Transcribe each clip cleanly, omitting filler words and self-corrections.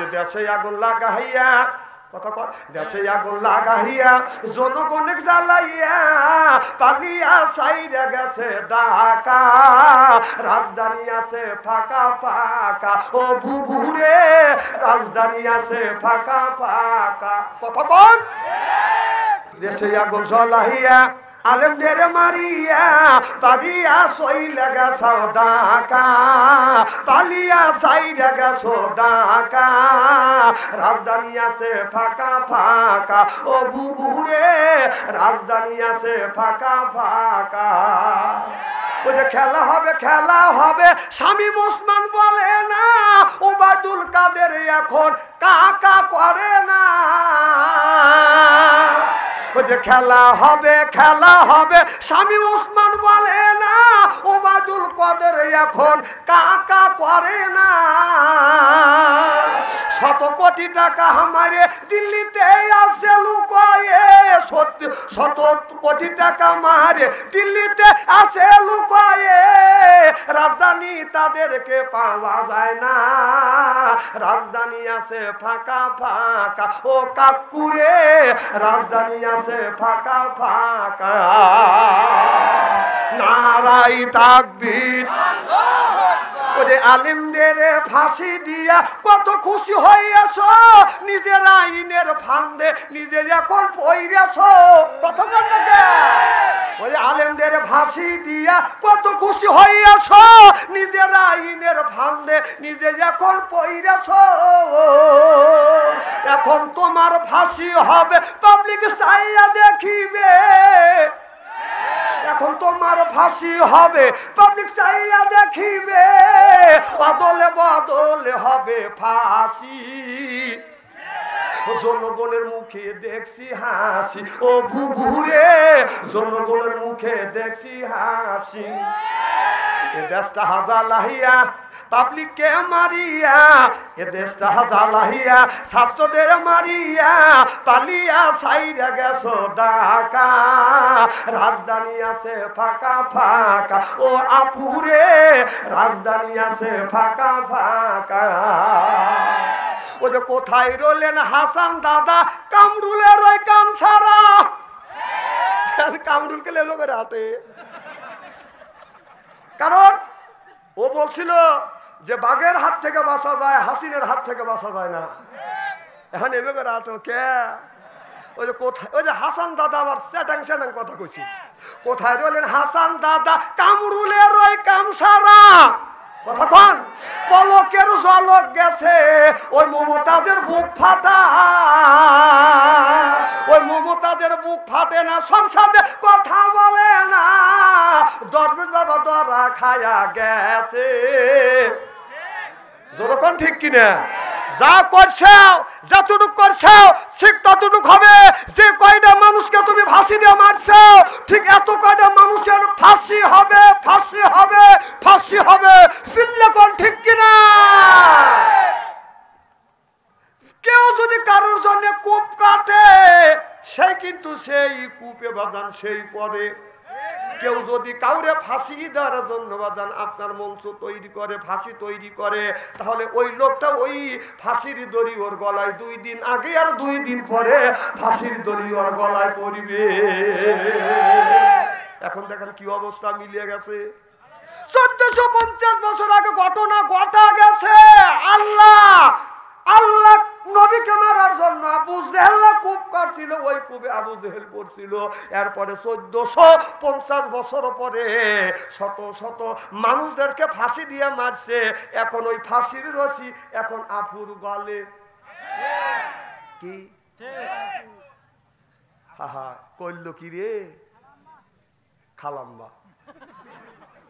দেশে আগুন লাগাইয়া কথা কর দেশে আগুন লাগাইয়া জনগণের জ্বালাইয়া পালিয়া সাইরা গেছে ঢাকা রাজধানী আছে ফাঁকা ফাঁকা ও বুবুরে রাজধানী আছে ফাঁকা ফাঁকা কথা বল দেশে আগুন জ্বালাইয়া আলেমদের মারিয়া পালিয়া সইলা গেছো ঢাকা পালিয়া সাইরা গেছো ঢাকা রাজধানী আছে ফাঁকা ফাঁকা ও বুবুরে রাজধানী আছে ফাঁকা ফাঁকা ওই যে খেলা হবে শামীম ওসমান বলে না ওবায়দুল কাদের এখন কাকা করে না ওই যে খেলা হবে শামীম ওসমান বলে না ওবায়দুল কাদের এখন কাকা করে না শত কোটি টাকা আমারে দিল্লিতে আছে লুকায়ে শত কোটি টাকা মারে দিল্লিতে আছে লুকায়ে রাজধানী তাদেরকে পাওয়া যায় না রাজধানী আছে ফাঁকা ফাঁকা ও কাকুরে রাজধানী আছে ফাঁকা ফাঁকা নারাই তাকবীর ওরে আলিমদের ফাঁসি দিয়া কত খুশি হইয়াছ নিজের আইনের ফান্দে নিজে এখন পইরেছ কত ওরে আলিমদের ফাঁসি দিয়া কত খুশি হইয়াছ নিজের আইনের ফান্দে নিজে এখন পইরেছ এখন তোমার ফাঁসি হবে পাবলিক চাইয়া দেখিবে এখন তোমার ফাঁসি হবে পাবলিক চাইয়া দেখিবে বদলে বদলে হবে ফাঁসি জনগণের মুখে দেখছি হাসি ও বুবুরে জনগণের মুখে দেখছি হাসি এ দেশটা হাজালাহিয়া পাবলিককে মারিয়া এ দেশটা হাজালাহিয়া ছাত্রদের মারিয়া পালিয়া সাইরা গেছো ঢাকা রাজধানী আছে ফাঁকা ফাঁকা ও আপুরে রাজধানী আছে ফাঁকা ফাঁকা ও যে কোথায় রইলেন হাসান দাদা কামরুলের ওই কাম ছাড়া কামরুলকে লেলো করে হাতে কারণ ও বলছিল যে বাঘের হাত থেকে বাঁচা যায় হাসিনের হাত থেকে বাঁচা যায় না এখন এবে করে হাত কে ওই যে কোথায় ওই যে হাসান দাদা আবার স্যাটাং স্যাটাং কথা কইছি কোথায় রইলেন হাসান দাদা কামরুলের ওই কাম ছাড়া কতক্ষণ পলকের ঝলক গেছে ওই মমতাজের বুক ফাটা ওই মমতাজের বুক ফাটে না সংসদে কথা বলে না দরবেশ বাবা দরা খায়া গেছে যতক্ষণ ঠিক কিনা যা করছো যতটুক করছো ঠিক ততটুক হবে যে কয়টা মানুষকে তুমি ফাঁসি দিয়ে মারছো ঠিক এত কয়টা মানুষের ফাঁসি হবে ফাঁসি হবে ফাঁসি হবে সিল্লেকন ঠিক কিনা কেউ যদি কারোর জন্য কূপ কাটে সে কিন্তু সেই কূপে বাঁধান সেই পরে কেউ যদি কাউরে ফাঁসি দেওয়ার জন্য বাদান আপনার মঞ্চ তৈরি করে ফাঁসি তৈরি করে তাহলে ওই লোকটা ওই ফাঁসির দড়ি ওর গলায় 2 দিন আগে আর 2 দিন পরে ফাঁসির দড়ি ওর গলায় পড়বে এখন দেখেন কি অবস্থা মিলিয়ে গেছে 1450 বছর আগে ঘটনা ঘটা গেছে আল্লাহ নবীকে মারার জন্য আবু জেহেল কূপ কাটছিল ওই কূপে আবু জেহেল পড়ছিল এরপরে 1450 বছর পরে শত শত মানুষদেরকে ফাঁসি দিয়ে মারছে এখন ওই ফাঁসির রশি এখন আপুর গলে কি হাহা কইল কি রে খালাম্মা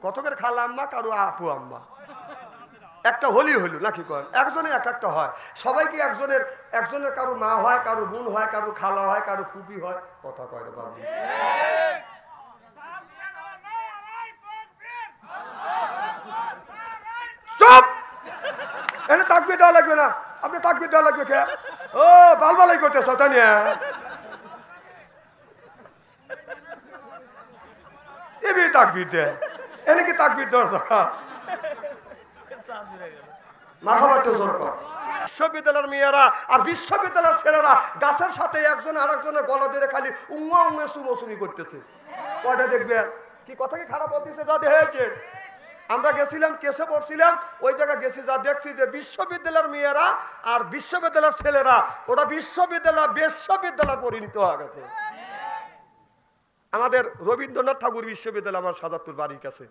কতকের খালাম্মা কারো আপু আম্মা একটা হলি হইল নাকি করেন একজনে এক একটা হয় সবাই কি একজনের কারো মা হয় কারো বোন হয় কারো খালা হয় কারো ফুপি হয় কথা কয় রে বাবু চুপ এনে তাকবীর দেওয়া লাগবে না আপনি তাকবীর দেওয়া লাগবে কে ও বালবালাই করতেছ তাই না এবি তাকবীর দে এনে কি তাকবীর দেওয়ার কথা মারহাবা একটু জোরে কর। বিশ্ববিদ্যালয়ের মেয়েরা আর বিশ্ববিদ্যালয়ের ছেলেরা গাছের সাথে একজন আরেকজনের গলা ধরে খালি উঙ্গা উঙ্গে চুমোচুমি করতেছে। কয়টা দেখবেন কি কথা কি খারাপ বলতেছে যাতে হয়েছে। আমরা গেছিলাম কেসে পড়ছিলাম, ওই জায়গায় গেছি, যা দেখছি যে বিশ্ববিদ্যালয়ের মেয়েরা আর বিশ্ববিদ্যালয়ের ছেলেরা ওরা বিশ্ববিদ্যালয় পরিণত হয়ে গেছে। আমাদের রবীন্দ্রনাথ ঠাকুর বিশ্ববিদ্যালয় আমার সাজাদপুর বাড়ির কাছে।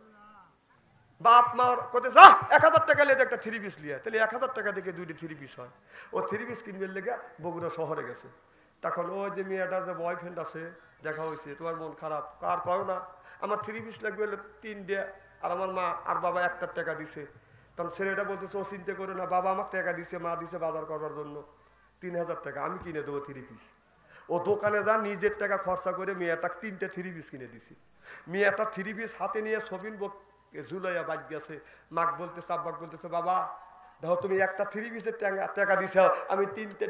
বাপ মার কোথায় যা 1000 টাকা নিয়ে একটা 3 পিস লিয়া, তাহলে 1000 টাকা থেকে 2টি 3 পিস হয়। ও 3 পিস কিনবে লেগে বগুড়া শহরে গেছে। তখন ওই যে মেয়েটার যে বয়ফ্রেন্ড আছে দেখা হয়েছে, তোমার মন খারাপ, কার করো না, আমার 3 পিস লাগবে 3 দিয়ে, আর আমার মা আর বাবা 1 টাকা দিছে। তখন ছেলেটা বলতেছে ও চিন্তা করে না, বাবা আমার টাকা দিছে, মা দিছে বাজার করবার জন্য 3000 টাকা, আমি কিনে দেবো 3 পিস। ও দোকানে যা নিজের টাকা খরচা করে মেয়েটা 3টে 3 পিস কিনে দিছি। মেয়েটা 3 পিস হাতে নিয়ে সবিন ঝুলাইয়া বাদ গেছে। মাক বলতেছে, আব্বাক বলতেছে, বাবা দেখো তুমি একটা 3 পিসের টাকা দিছ, আমি 3টে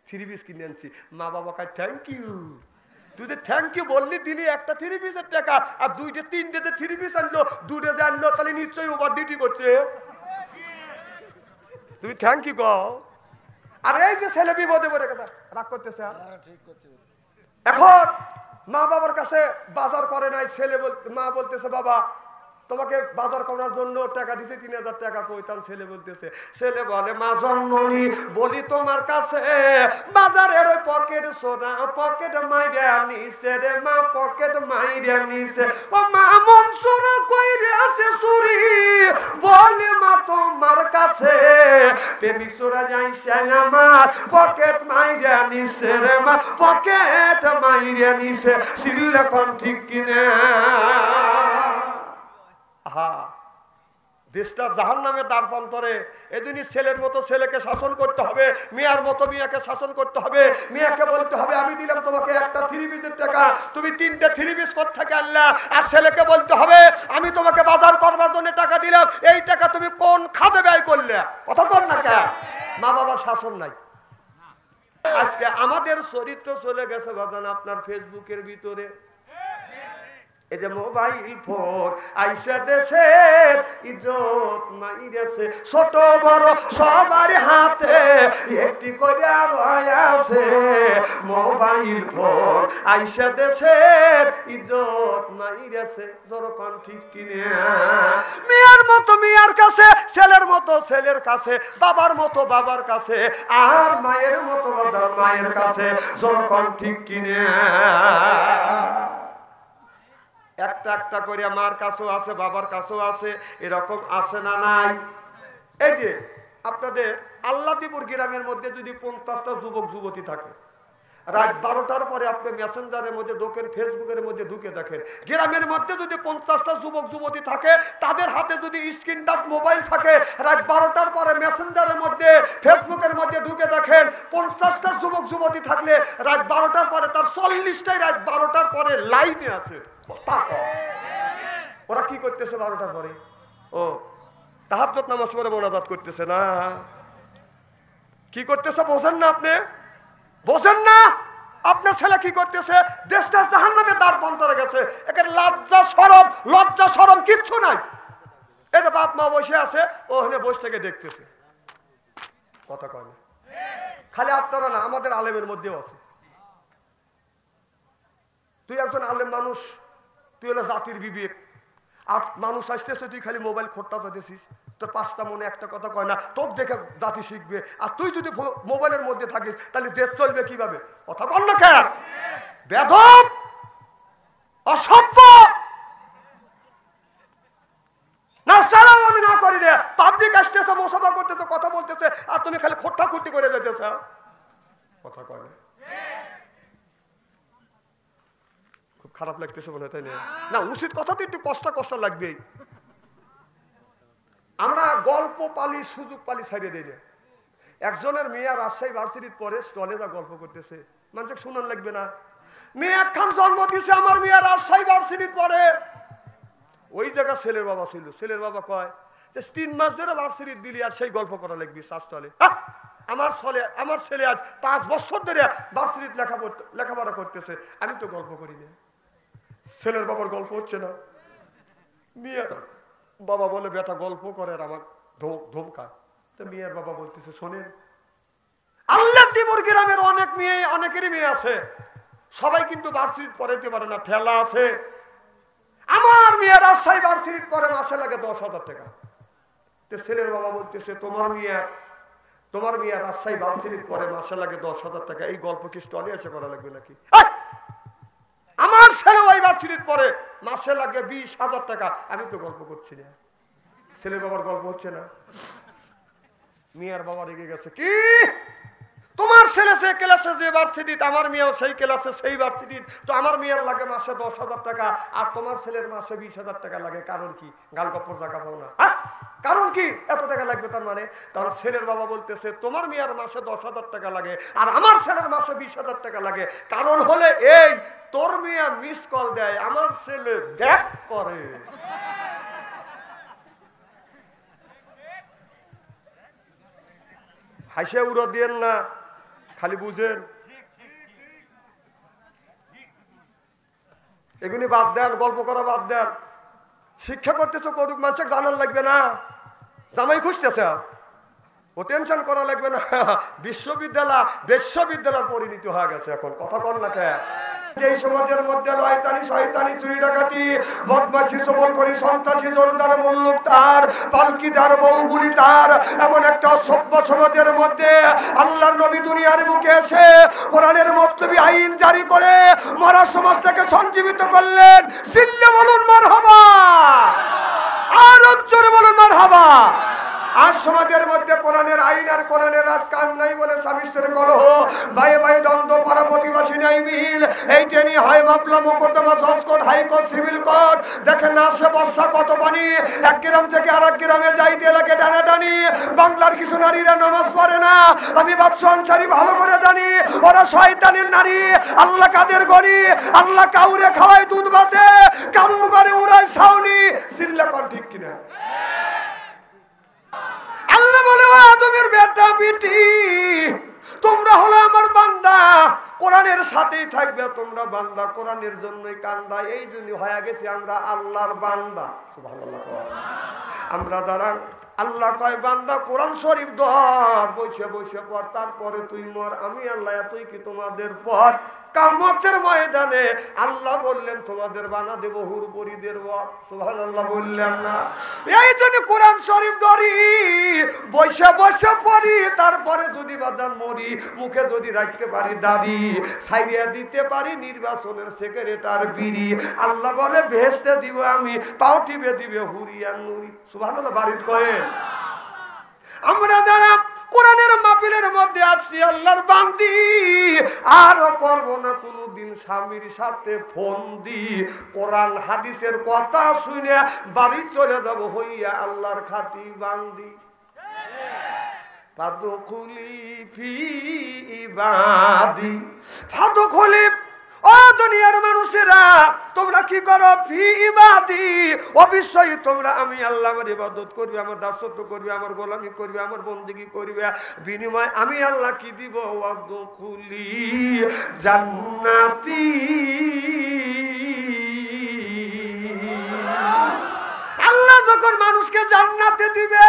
3 পিস কিনে আনছি। মা বাবা কয় থ্যাংক ইউ। তুই যে থ্যাংক ইউ বললি দিলি একটা 3 পিসের টাকা, আর 2টে 3টেতে 3 পিস আনলো, 2টে যে আনলো তাহলে নিশ্চয়ই ওভার ডিউটি করছে। তুই থ্যাংক ইউ কও। আর এই যে ছেলে বিপদে পড়ে কথা রাগ করতেছে। এখন মা বাবার কাছে বাজার করে নাই, মা বলতেছে বাবা তোমাকে বাজার করার জন্য টাকা দিছে 3000 টাকা কইতাম। ছেলে বলে মা জন্মনি বলি তোমার কাছে বাজারের ওই পকেট সোনা পকেট মাইরা নিছে রে মা, পকেট মাইরা নিছে। ও মা মন চোরা কইরে আছে চুরি বলে মা তোমার কাছে প্রেমিক চোরা যাইছে আমার পকেট মাইরা নিছে রে মা, পকেট মাইরা নিছে। সিল্লা কোন ঠিক কিনা? দেশটা জাহান্নামের দ্বারপ্রান্তরে। এদিনই ছেলের মতো ছেলেকে শাসন করতে হবে, মেয়ের মতো মেয়েকে শাসন করতে হবে। মেয়েকে বলতে হবে আমি দিলাম তোমাকে একটা 3 পিসের টাকা, তুমি 3টে 3 পিস কোথা থেকে আনলা। আর ছেলেকে বলতে হবে আমি তোমাকে বাজার করবার জন্য টাকা দিলাম, এই টাকা তুমি কোন খাতে ব্যয় করলে। কথা কর না কে? মা বাবার শাসন নাই। আজকে আমাদের চরিত্র চলে গেছে বাজান আপনার ফেসবুকের ভিতরে। এই যে মোবাইল ফোন আইসা দেশের ইজ্জত মাইরেছে, ছোট বড় সবার হাতে একটি করে আছে। মোবাইল ফোন আইসা দেশের ইজ্জত মাইরেছে, যখন ঠিক কিনে। মেয়ের মতো মেয়ের কাছে, ছেলের মতো ছেলের কাছে, বাবার মতো বাবার কাছে, আর মায়ের মতো মায়ের কাছে, যখন ঠিক কিনে। একটা একটা করে মার কাছেও আছে, বাবার কাছেও আছে, এরকম আছে না নাই? এই যে আপনাদের আল্লাদিপুর গ্রামের মধ্যে যদি 50টা যুবক যুবতী থাকে, রাত 12টার পরে আপনি মেসেঞ্জারের মধ্যে ঢোকেন, ফেসবুকের মধ্যে ঢুকে দেখেন, গ্রামের মধ্যে যদি 50টা যুবক যুবতী থাকে, তাদের হাতে যদি স্ক্রিন টাচ মোবাইল থাকে, রাত 12টার পরে মেসেঞ্জারের মধ্যে ফেসবুকের মধ্যে ঢুকে দেখেন, 50টা যুবক যুবতী থাকলে রাত 12টার পরে তার 40টাই রাত 12টার পরে লাইনে আছে। ওরা কি করতেছে 12টার পরে? ও তাহাজ্জুদ নামাজ পড়ে মোনাজাত করতেছে না? কি করতেছে বোঝেন না আপনি? বোঝেন না? আপনার ছেলে কি করতেছে? দেশটা জাহান্নামের দ্বারপ্রান্তরে গেছে। এখানে লজ্জা শরম কিচ্ছু নাই। এই যে বাপ মা বসে আছে, ওখানে বসে থেকে দেখতেছে, কথা কয় না। খালি আপনারা না, আমাদের আলেমের মধ্যেও আছে। তুই একজন আলেম মানুষ, তুই হলো জাতির বিবেক, আর মানুষ আসতেছে তুই খালি মোবাইল খোট্টা চাইতেছিস, তোর 5টা মনে একটা কথা কয় না, তোর দেখে জাতি শিখবে। আর তুই যদি মোবাইলের মধ্যে থাকিস তাহলে দেশ চলবে কিভাবে? কথা বল না কেন? বেদব, অসভ্য। না সালাম আমি না করি রে, পাবলিক আসতেছে, মোসাফা করতেছে, কথা বলতেছে, আর তুমি খালি খোট্টা খুঁটি করে যেতেছ, কথা কয় না। খারাপ লাগতেছে মনে হয়, তাই না? উচিত কথাতে একটু কষ্ট লাগবেই। আমরা গল্প পালি, সুযোগ পালি ছাড়িয়ে দিই না। একজনের মেয়ে রাজশাহী ভার্সিটির পরে স্টলে যা গল্প করতেছে, মানুষকে শুনান লাগবে না? মেয়ে একখান জন্ম দিছে, আমার মেয়ে রাজশাহী ভার্সিটির পরে। ওই জায়গা ছেলের বাবা ছিল, ছেলের বাবা কয় যে 3 মাস ধরে ভার্সিটির দিলি আর সেই গল্প করা লাগবি স্টলে। আমার ছেলে আজ 5 বছর ধরে ভার্সিটির লেখাপড়া করতেছে, আমি তো গল্প করি না। ছেলের বাবার গল্প হচ্ছে না। মেয়ে বাবা বলে বেটা গল্প করে আর আমার ধমকায়, তো মেয়ের বাবা বলতেছে, শোনেন, আল্লাহপুর গ্রামের অনেক মেয়ে, অনেকেরই মেয়ে আছে, সবাই কিন্তু ভার্সিটি পড়াইতে পারে না, ঠেলা আছে। আমার মেয়ে রাজশাহী ভার্সিটি পরে মাসে লাগে 10,000 টাকা। তো ছেলের বাবা বলতেছে, তোমার মেয়ে রাজশাহী ভার্সিটি পরে মাসে লাগে 10,000 টাকা, এই গল্প কি স্টলে এসে করা লাগবে নাকি? আমার ছেলে ওই ভার্সিটি পরে মাসে লাগে 20,000 টাকা, আমি তো গল্প করছি না, ছেলের বাবার গল্প হচ্ছে না। মেয়ের বাবা রেগে গেছে, কি তোমার ছেলে সে ক্লাসে যে ভার্সিটি, আমার মেয়েও সেই ক্লাসে সেই ভার্সিটি, তো আমার মেয়ের লাগে মাসে 10,000 টাকা আর তোমার ছেলের মাসে 20,000 টাকা লাগে, কারণ কি? গাল গপ্পর টাকা পাও না, কারণ কি এত টাকা লাগবে? তার মানে তার ছেলের বাবা বলতেছে, তোমার মেয়ের মাসে 10,000 টাকা লাগে আর আমার ছেলের মাসে 20,000 টাকা লাগে, কারণ হলে এই, তোর মেয়ে মিস কল দেয়, আমার ছেলে ব্যাক করে। হাসে উড়ো দিয়েন না, খালি বুঝেন। এগুলি বাদ দেন, গল্প করা বাদ দেন। শিক্ষা করতেছে করুক, মানুষের জানার লাগবে না। জামাই খুঁজতেছে, ও টেনশন করা লাগবে না। বিশ্ববিদ্যালয়ের পরিণতি হয়ে গেছে এখন, কথা কন না কে? যেই সমাজের মধ্যে লয়তানি, শয়তানি, চুরি ডাকাতি, বদমাশি, সবল করি, সন্ত্রাসী, জোরদার, মুল্লুক তার, পালকিদার, বউগুলি তার, এমন একটা সভ্য সমাজের মধ্যে আল্লাহর নবী দুনিয়ার মুখে এসে কোরআনের মতলবী আইন জারি করে মরা সমাজটাকে সঞ্জীবিত করলেন। চিল্লে বলুন মারহাবা, আর জোরে বলুন মারহাবা। আজ সমাজের মধ্যে কোরআনের আইন আর কোরআনের রাজকাম নাই বলে স্বামী স্ত্রীর কলহ, ভাইয়ে ভাই দ্বন্দ্ব, পাড়া প্রতিবাসী নাই মিল, এইটা নিয়ে হয় মামলা, মোকদ্দমা, জজ কোর্ট, হাইকোর্ট, সিভিল কোর্ট। দেখেন না সে বর্ষা কত পানি, এক গ্রাম থেকে আর এক গ্রামে যাইতে লাগে টানাটানি। বাংলার কিছু নারীরা নামাজ পড়ে না, আমি বাদশা আনসারী ভালো করে জানি, ওরা শয়তানের নারী। আল্লাহ কাদের গনি, আল্লাহ কাউরে খাওয়ায় দুধ ভাতে, কারুর ঘরে উড়ায় ছাউনি। চিল্লা কর ঠিক কিনা? আল্লাহ বলে, ও আদমের বেটা বেটি, তোমরা হলো আমার বান্দা, কোরআনের সাথেই থাকবে, তোমরা বান্দা, কোরআনের জন্যই কান্দা। এই জন্য হয়ে গেছে আমরা আল্লাহর বান্দা। সুবহানাল্লাহ। আমরা যারা আল্লাহ কয় বান্দা কোরআন শরীফ ধর, বসে বসে পর, তারপরে তুই মর, আমি আল্লাহ এতই কি তোমাদের পর কিয়ামতের ময়দানে আল্লাহ বললেন তোমাদের বানা দেব হুরপরিদের বর। সুবহানাল্লাহ বললেন না? এই জন্য কোরআন শরীফ ধরি, বসে বসে পড়ি, তারপরে যদি বাদান মরি, মুখে যদি রাখতে পারি দাড়ি, ছাইরিয়া দিতে পারি নির্বাচনের সেক্রেটার বিড়ি, আল্লাহ বলে ভেস্তে দিব আমি, পাও টিপে দিবে হুরিয়ান নুরি। সুবহানাল্লাহ বাড়িত কয়ে। আমরা যারা কোরআনের মাহফিলের মধ্যে আসছি আল্লাহর বান্দি, আর করব না কোনদিন স্বামীর সাথে ফোন দি, কোরআন হাদিসের কথা শুনে বাড়ি চলে যাব হইয়া আল্লাহর খাতি বান্দি। ফাদখুলি ফি ইবাদি, ফাদখুলি, ও দুনিয়ার মানুষেরা তোমরা কি করো? ফি ইবাদি, অবশ্যই তোমরা আমি আল্লাহ আমার ইবাদত করবে, আমার দাসত্ব করবে, আমার গোলামি করবে, আমার বন্দেগী করবে, বিনিময় আমি আল্লাহ কি দিব? ওয়াদখুলি জান্নাতি। আল্লাহ যখন মানুষকে জান্নাতে দিবে,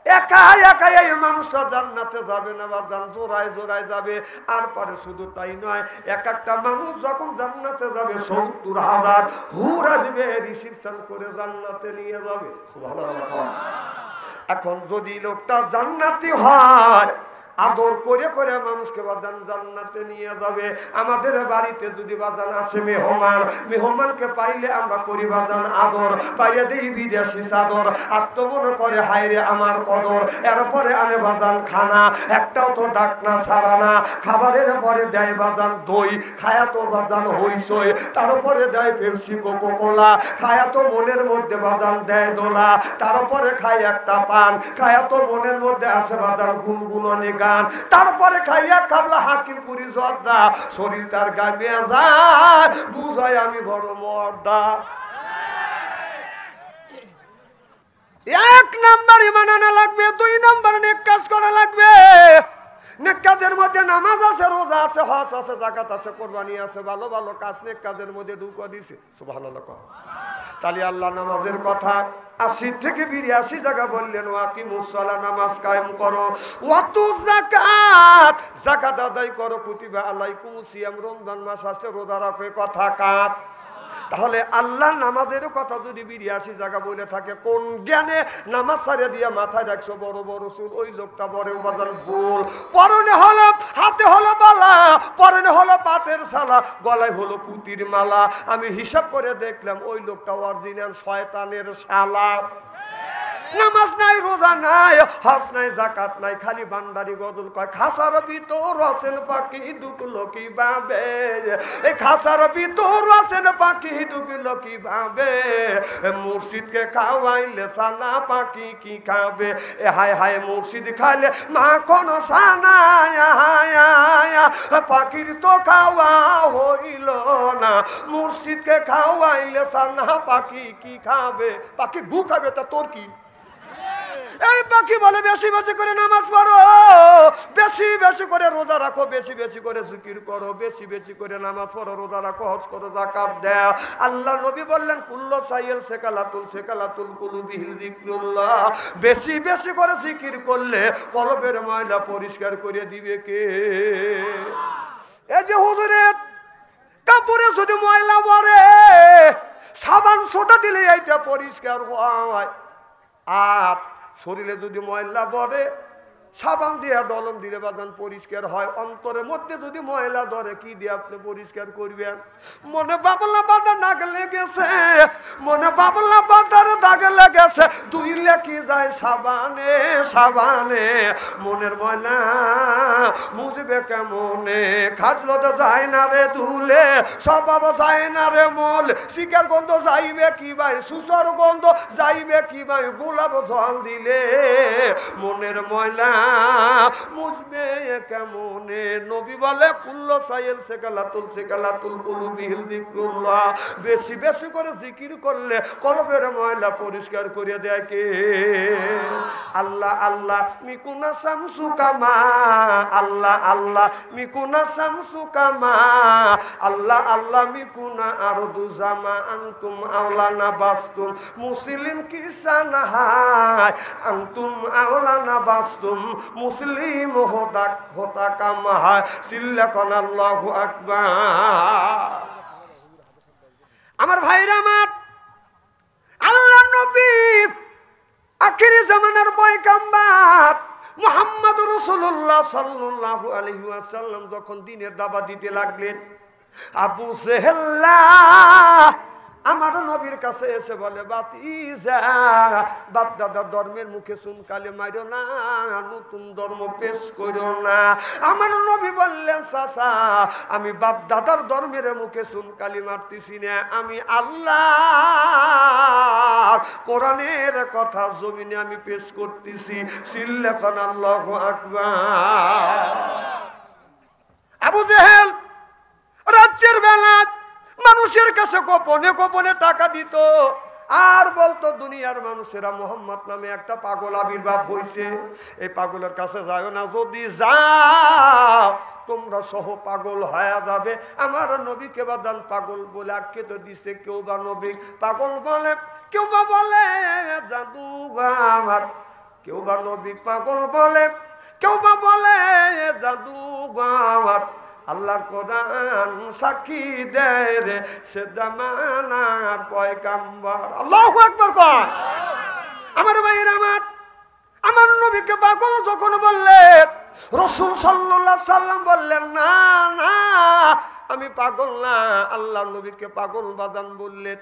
একা একা এই মানুষরা জান্নাতে যাবে না, বা জোড়ায় জোড়ায় যাবে। আর পরে শুধু তাই নয়, এক একটা মানুষ যখন জান্নাতে যাবে 70,000 হুর আসবে, রিসিপশন করে জান্নাতে নিয়ে যাবে। সুবহানাল্লাহ। এখন যদি লোকটা জান্নাতি হয়, আদর করে করে মানুষকে বাদান জান্নাতে নিয়ে যাবে। আমাদের বাড়িতে যদি বাদান আসে মেহমান, মেহমানকে পাইলে আমরা করি বাদান আদর, পাইলে দিই বিদেশি চাদর, আর তো মনে করে হায়রে আমার কদর। এরপরে আনে বাদান খানা, একটাও তো ডাকনা ছাড়া না। খাবারের পরে দেয় বাদান দই, খায়া তো বাদান হইসই, তারপরে দেয় পেপসি, কোকো কোলা, খায়া তো মনের মধ্যে বাদান দেয় দোলা, তারপরে খায় একটা পান, খায়া তো মনের মধ্যে আসে বাদান গুনগুননি গান, তারপরে খাইয়া খাবলা হাকিমপুরি জর্দা, শরীর তার গায়ে যায়, বুঝায় আমি বড় মর্দা। এক নাম্বার ইমান আনা লাগবে, দুই নাম্বার নেক কাজ করা লাগবে। নেক কাজের মধ্যে নামাজ আছে, রোজা আছে, হজ আছে, যাকাত আছে, কোরবানি আছে, ভালো ভালো কাজ নেক কাজের মধ্যে ঢুকা দিছে। সুবহানাল্লাহ। তাহলে আল্লাহ নামাজের কথা ৮০ থেকে ৮২ জায়গা বললেন, ওয়াকিমুস সালাহ, নামাজ কায়েম করো, ওয়াতুজ যাকাত, যাকাত আদায় করো, কুতিবা আলাইকুমুস সিয়াম, রমজান মাস আসছে রোজা রাখো, কথা কার? তাহলে আল্লাহ নামাজের কথা যদি ৮২ জায়গা বলে থাকে, কোন জ্ঞানে নামাজ ছাড়িয়ে দিয়ে মাথায় রাখছো বড় বড় চুল, ওই লোকটা বড় উপাদান ভুল। পরনে হলো, হাতে হলো বালা, পরনে হলো পাটের ছালা, গলায় হলো পুতির মালা, আমি হিসাব করে দেখলাম ওই লোকটা অরিজিনাল শয়তানের শালা। নামাজ নাই, রোজা নাই, হজ নাই, যাকাত নাই, খালি ভান্ডারি গজল কয়। খাসার ভিতর আছেন পাখি ঢুকলো কিভাবে, এই খাসার ভিতর আছেন পাখি ঢুকলো কিভাবে, মুর্শিদকে খাওয়াইলে সানা পাখি কি খাবে, এ হায় হায় মুর্শিদ খাইলে মাখন সানা, পাখির তো খাওয়া হইল না, মুর্শিদকে খাওয়াইলে সানা পাখি কি খাবে, পাখি গু খাবে, তা তোর কি? এই পাখি বলে বেশি বেশি করে নামাজ পড়ো, বেশি বেশি করে রোজা রাখো, বেশি বেশি করে জিকির করো, বেশি বেশি করে নামাজ পড়ো, রোজা রাখো, হজ করো, যাকাত দাও। আল্লাহ নবী বললেন, কুল্লু সাইয়্যিল সেকালাতুল কুলুবিহিল যিকরুল্লাহ, বেশি বেশি করে জিকির করলে কলবের ময়লা পরিষ্কার করে দিবে কে? এই যে হুজুরের কাপড়ে যদি ময়লা পড়ে, সাবান সোটা দিলে এইটা পরিষ্কার হয়, আর শরীরে যদি ময়লা পড়ে সাবান দিয়ে দলন দিলে বাদান পরিষ্কার হয়। অন্তরের মধ্যে যদি ময়লা ধরে কি দিয়ে আপনি পরিষ্কার করবেন? মনে বাবলা বাঁধা নাগ লেগেছে, মনে বাবলা বাঁধার দাগ লেগেছে, ধুইলে কি যায় সাবানে সাবানে, মনের ময়লা মুজবে কেমনে, খাজলো তো যায় না রে ধুলে, স্বভাব যায় না রে মল, শিকার গন্ধ যাইবে কি ভাই, সুসর গন্ধ যাইবে কি ভাই, গোলাপ জল দিলে মনের ময়লা মুজবে কেমনে। নবী বলে, কুল্লু সাইয়্যিল সেকালাতুল কুলুবিহিল যিকরুল্লাহ, বেশি বেশি করে জিকির করলে কলবের ময়লা পরিষ্কার করে দেয় কে? আল্লাহ আল্লাহ মিকুনা শামসু কামা, আল্লাহ আল্লাহ মিকুনা শামসু কামা, আল্লাহ আল্লাহ মিকুনা আরদু জামা, আনতুম আওলানা বাস্তুম মুসলিম কিসানা হায়, আনতুম আওলানা বাস্তুম মুসলিম হোতা কামা হায়, সিল্লাকান আল্লাহু আকবার। আমার ভাইরা আমার, আল্লাহ নবী আখিরি জামানার পয়গাম্বর মুহাম্মদ রাসূলুল্লাহ সাল্লাল্লাহু আলাইহি ওয়াসাল্লাম যখন দ্বীনের দাওয়াত দিতে লাগলেন, আবু জেহেল আমার নবীর কাছে এসে বলে, বাতিজা বাপ দাদার ধর্মের মুখে চুনকালি মারো না, নতুন ধর্ম পেশ করো না। আমার নবী বললেন, চাচা আমি বাপ দাদার ধর্মের মুখে চুনকালি মারতেছি না, আমি আল্লাহ কোরআনের কথা জমিনে আমি পেশ করতেছি, সিল্লাকান আল্লাহু আকবার। আবু জেহেল রাতের বেলা মানুষের কাছে গোপনে গোপনে টাকা দিত, আর বলতো দুনিয়ার মানুষেরা মোহাম্মদ নামে একটা পাগল আবির্ভাব হয়েছে, এই পাগলের কাছে যাও না, যদি যাও তোমরা সহ পাগল হয়ে যাবে। আমার নবীকে বাদান পাগল বলে আখ্যে তো দিছে, কেউ বা নবী পাগল বলে, কেউ বা বলে জাদুঘর, কেউ বা নবী পাগল বলে, কেউ বা বলে জাদুঘর। আল্লাহর কোরআন সাক্ষী দেয় রে, সে জামানার পয়গাম্বর। আল্লাহু আকবার কয়। আমার ভাইয়ের আমার নবীকে পাগল যখন বললেন, রাসূল সাল্লাল্লাহু আলাইহি সাল্লাম বললেন, না না আমি পাগল না। আল্লাহ নবীকে পাগল বাদান বললেন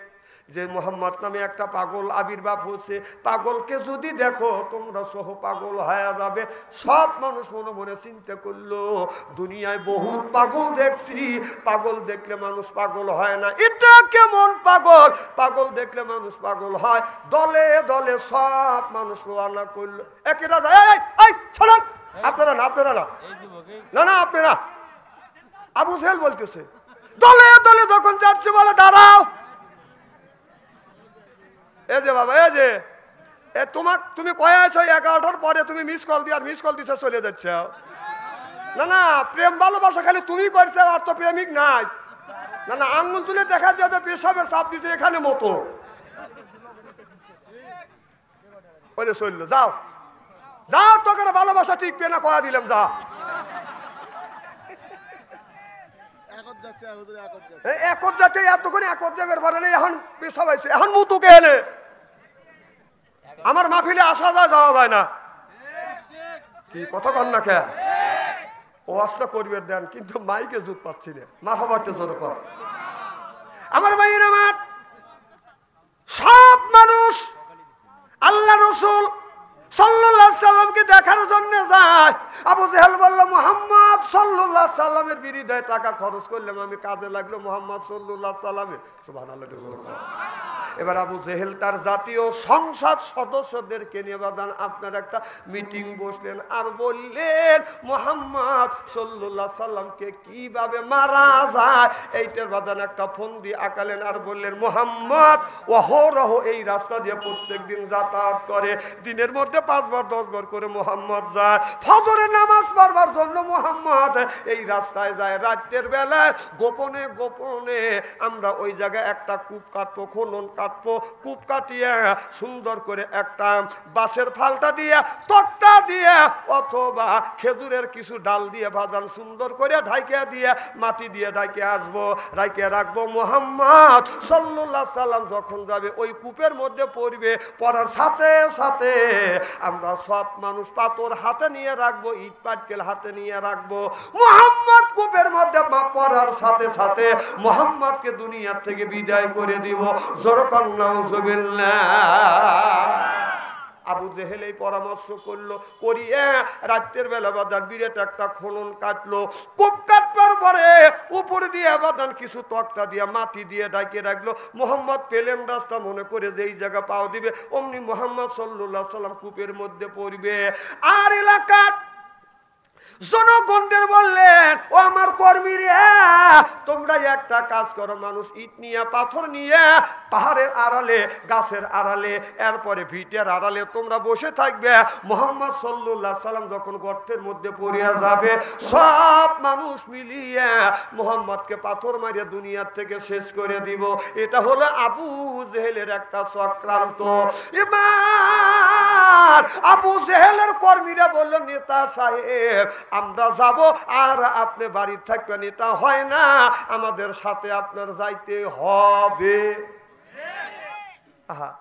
যে মোহাম্মদ নামে একটা পাগল আবির্ভাব হচ্ছে, পাগলকে যদি দেখো তোমরা সহ পাগল হয়ে যাবে। সব মানুষ মনে মনে চিন্তা করলো, দুনিয়ায় বহুত পাগল দেখছি, পাগল দেখলে মানুষ পাগল হয় না, এটা কেমন পাগল? পাগল দেখলে মানুষ পাগল হয়। দলে দলে সব মানুষ রওনা করলো, একেরা যায়, আপনারা না, আপনারা না, না না আপনারা। আবু জেহেল বলতেছে, দলে দলে যখন যাচ্ছে বলে, দাঁড়াও, এই যে বাবা, এই যে তুমি কয়ে আছো 11টার পরে তুমি মিস কল দিয়ে, আর মিস কল দিছে চলে যাচ্ছে। না না, প্রেম ভালোবাসা খালি তুমি করছো, আর তো প্রেমিক নাই। না না, আঙ্গুল তুলে দেখা যাবে পেশাবের চাপ দিচ্ছে এখানে মতো। ওইলে চললো, যাও যাও, তোকে ভালোবাসা টিকবে না, কয়া দিলাম, যা। একত যাচ্ছে, এতক্ষণ একত যাবে নেই, এখন পেশাব হয়েছে, এখন মুতুকে এনে আমার মাহফিলে আসা যায়, যাওয়া যায় না। কি কথা কন না কে? ও আশা করবে দেন, কিন্তু মাইকে জুত পাচ্ছি না, মাথা বাড়তে জোর কর। আমার ভাইয়ের, আমার সব মানুষ আল্লাহ রসুল সাল্লাল্লাহু আলাইহি সাল্লামকে দেখার জন্য যায়। আবু জেহেল বলল, মুহাম্মদ সাল্লাল্লাহু আলাইহি সাল্লামের বিরুদ্ধে টাকা খরচ করলাম, আমি কাজে লাগলো মুহাম্মদ সাল্লাল্লাহু আলাইহি সাল্লামে। সুবহানাল্লাহ। এবার আবু জেহেল তার জাতীয় সংসদ সদস্যদেরকে নিয়ে বাদান আপনার একটা মিটিং বসলেন, আর বললেন মুহাম্মদ সাল্লাল্লাহু আলাইহি সাল্লামকে কিভাবে মারা যায় এইটার বাদান একটা ফন্দি আঁকালেন, আর বললেন মুহাম্মদ অহরহ এই রাস্তা দিয়ে প্রত্যেকদিন যাতায়াত করে, দিনের মধ্যে 5 বার 10 বার করে মুহাম্মদ যায়, ফজরের নামাজ পড়বার জন্য মুহাম্মদ এই রাস্তায় যায়, রাতের বেলায় গোপনে গোপনে আমরা ওই জায়গায় একটা কূপ কাটবো, খনন কাটবো, কূপ কাটিয়ে সুন্দর করে একটা বাঁশের ফালটা দিয়ে, তক্তা দিয়ে অথবা খেজুরের কিছু ডাল দিয়ে বাঁধান সুন্দর করে ঢাইকে দিয়ে মাটি দিয়ে ঢাইকে আসবো, ঢাইকে রাখবো। মুহাম্মদ সাল্লাল্লাহু আলাইহি সাল্লাম যখন যাবে ওই কূপের মধ্যে পড়বে, পড়ার সাথে সাথে আমরা সব মানুষ পাথর হাতে নিয়ে রাখবো, ইট পাটকেল হাতে নিয়ে রাখবো। মুহাম্মদ কূপের মধ্যে পড়ার সাথে সাথে মুহাম্মদকে দুনিয়া থেকে বিদায় করে দিব। জোরকান নাউজুবিল্লাহ। আবু জেহেল এই পরামর্শ করলো, করিয়ে রাতের বেলা বাদান বিরাট একটা খনন কাটলো, কূপ কাটবার পরে উপরে দিয়ে বাদান কিছু তক্তা দিয়ে মাটি দিয়ে ঢাকে রাখলো। মুহাম্মদ পেলেন রাস্তা মনে করে যে এই জায়গা পাও দিবে, অমনি মুহাম্মদ সাল্লাল্লাহু আলাইহি সাল্লাম কূপের মধ্যে পড়বে। আর এলাকার জনগণদের বললেন, ও আমার কর্মীরা, তোমরা একটা কাজ করো, মানুষ ইট নিয়ে পাথর নিয়ে পাহাড়ের আড়ালে, গাছের আড়ালে, এরপরে ভিটের আড়ালে তোমরা বসে থাকবে। মুহাম্মদ সাল্লাল্লাহু আলাইহি সাল্লাম যখন গর্তের মধ্যে পড়িয়া যাবে, সব মানুষ মিলিয়ে মুহাম্মদকে পাথর মারিয়ে দুনিয়ার থেকে শেষ করে দিব। এটা হলো আবু জেহেলের একটা চক্রান্ত। এবার আবু জেহেলের কর্মীরা বলল, নেতা সাহেব আমরা যাব আর আপনি বাড়ি থাকবেন, এটা হয় না, আমাদের সাথে আপনার যাইতে হবে।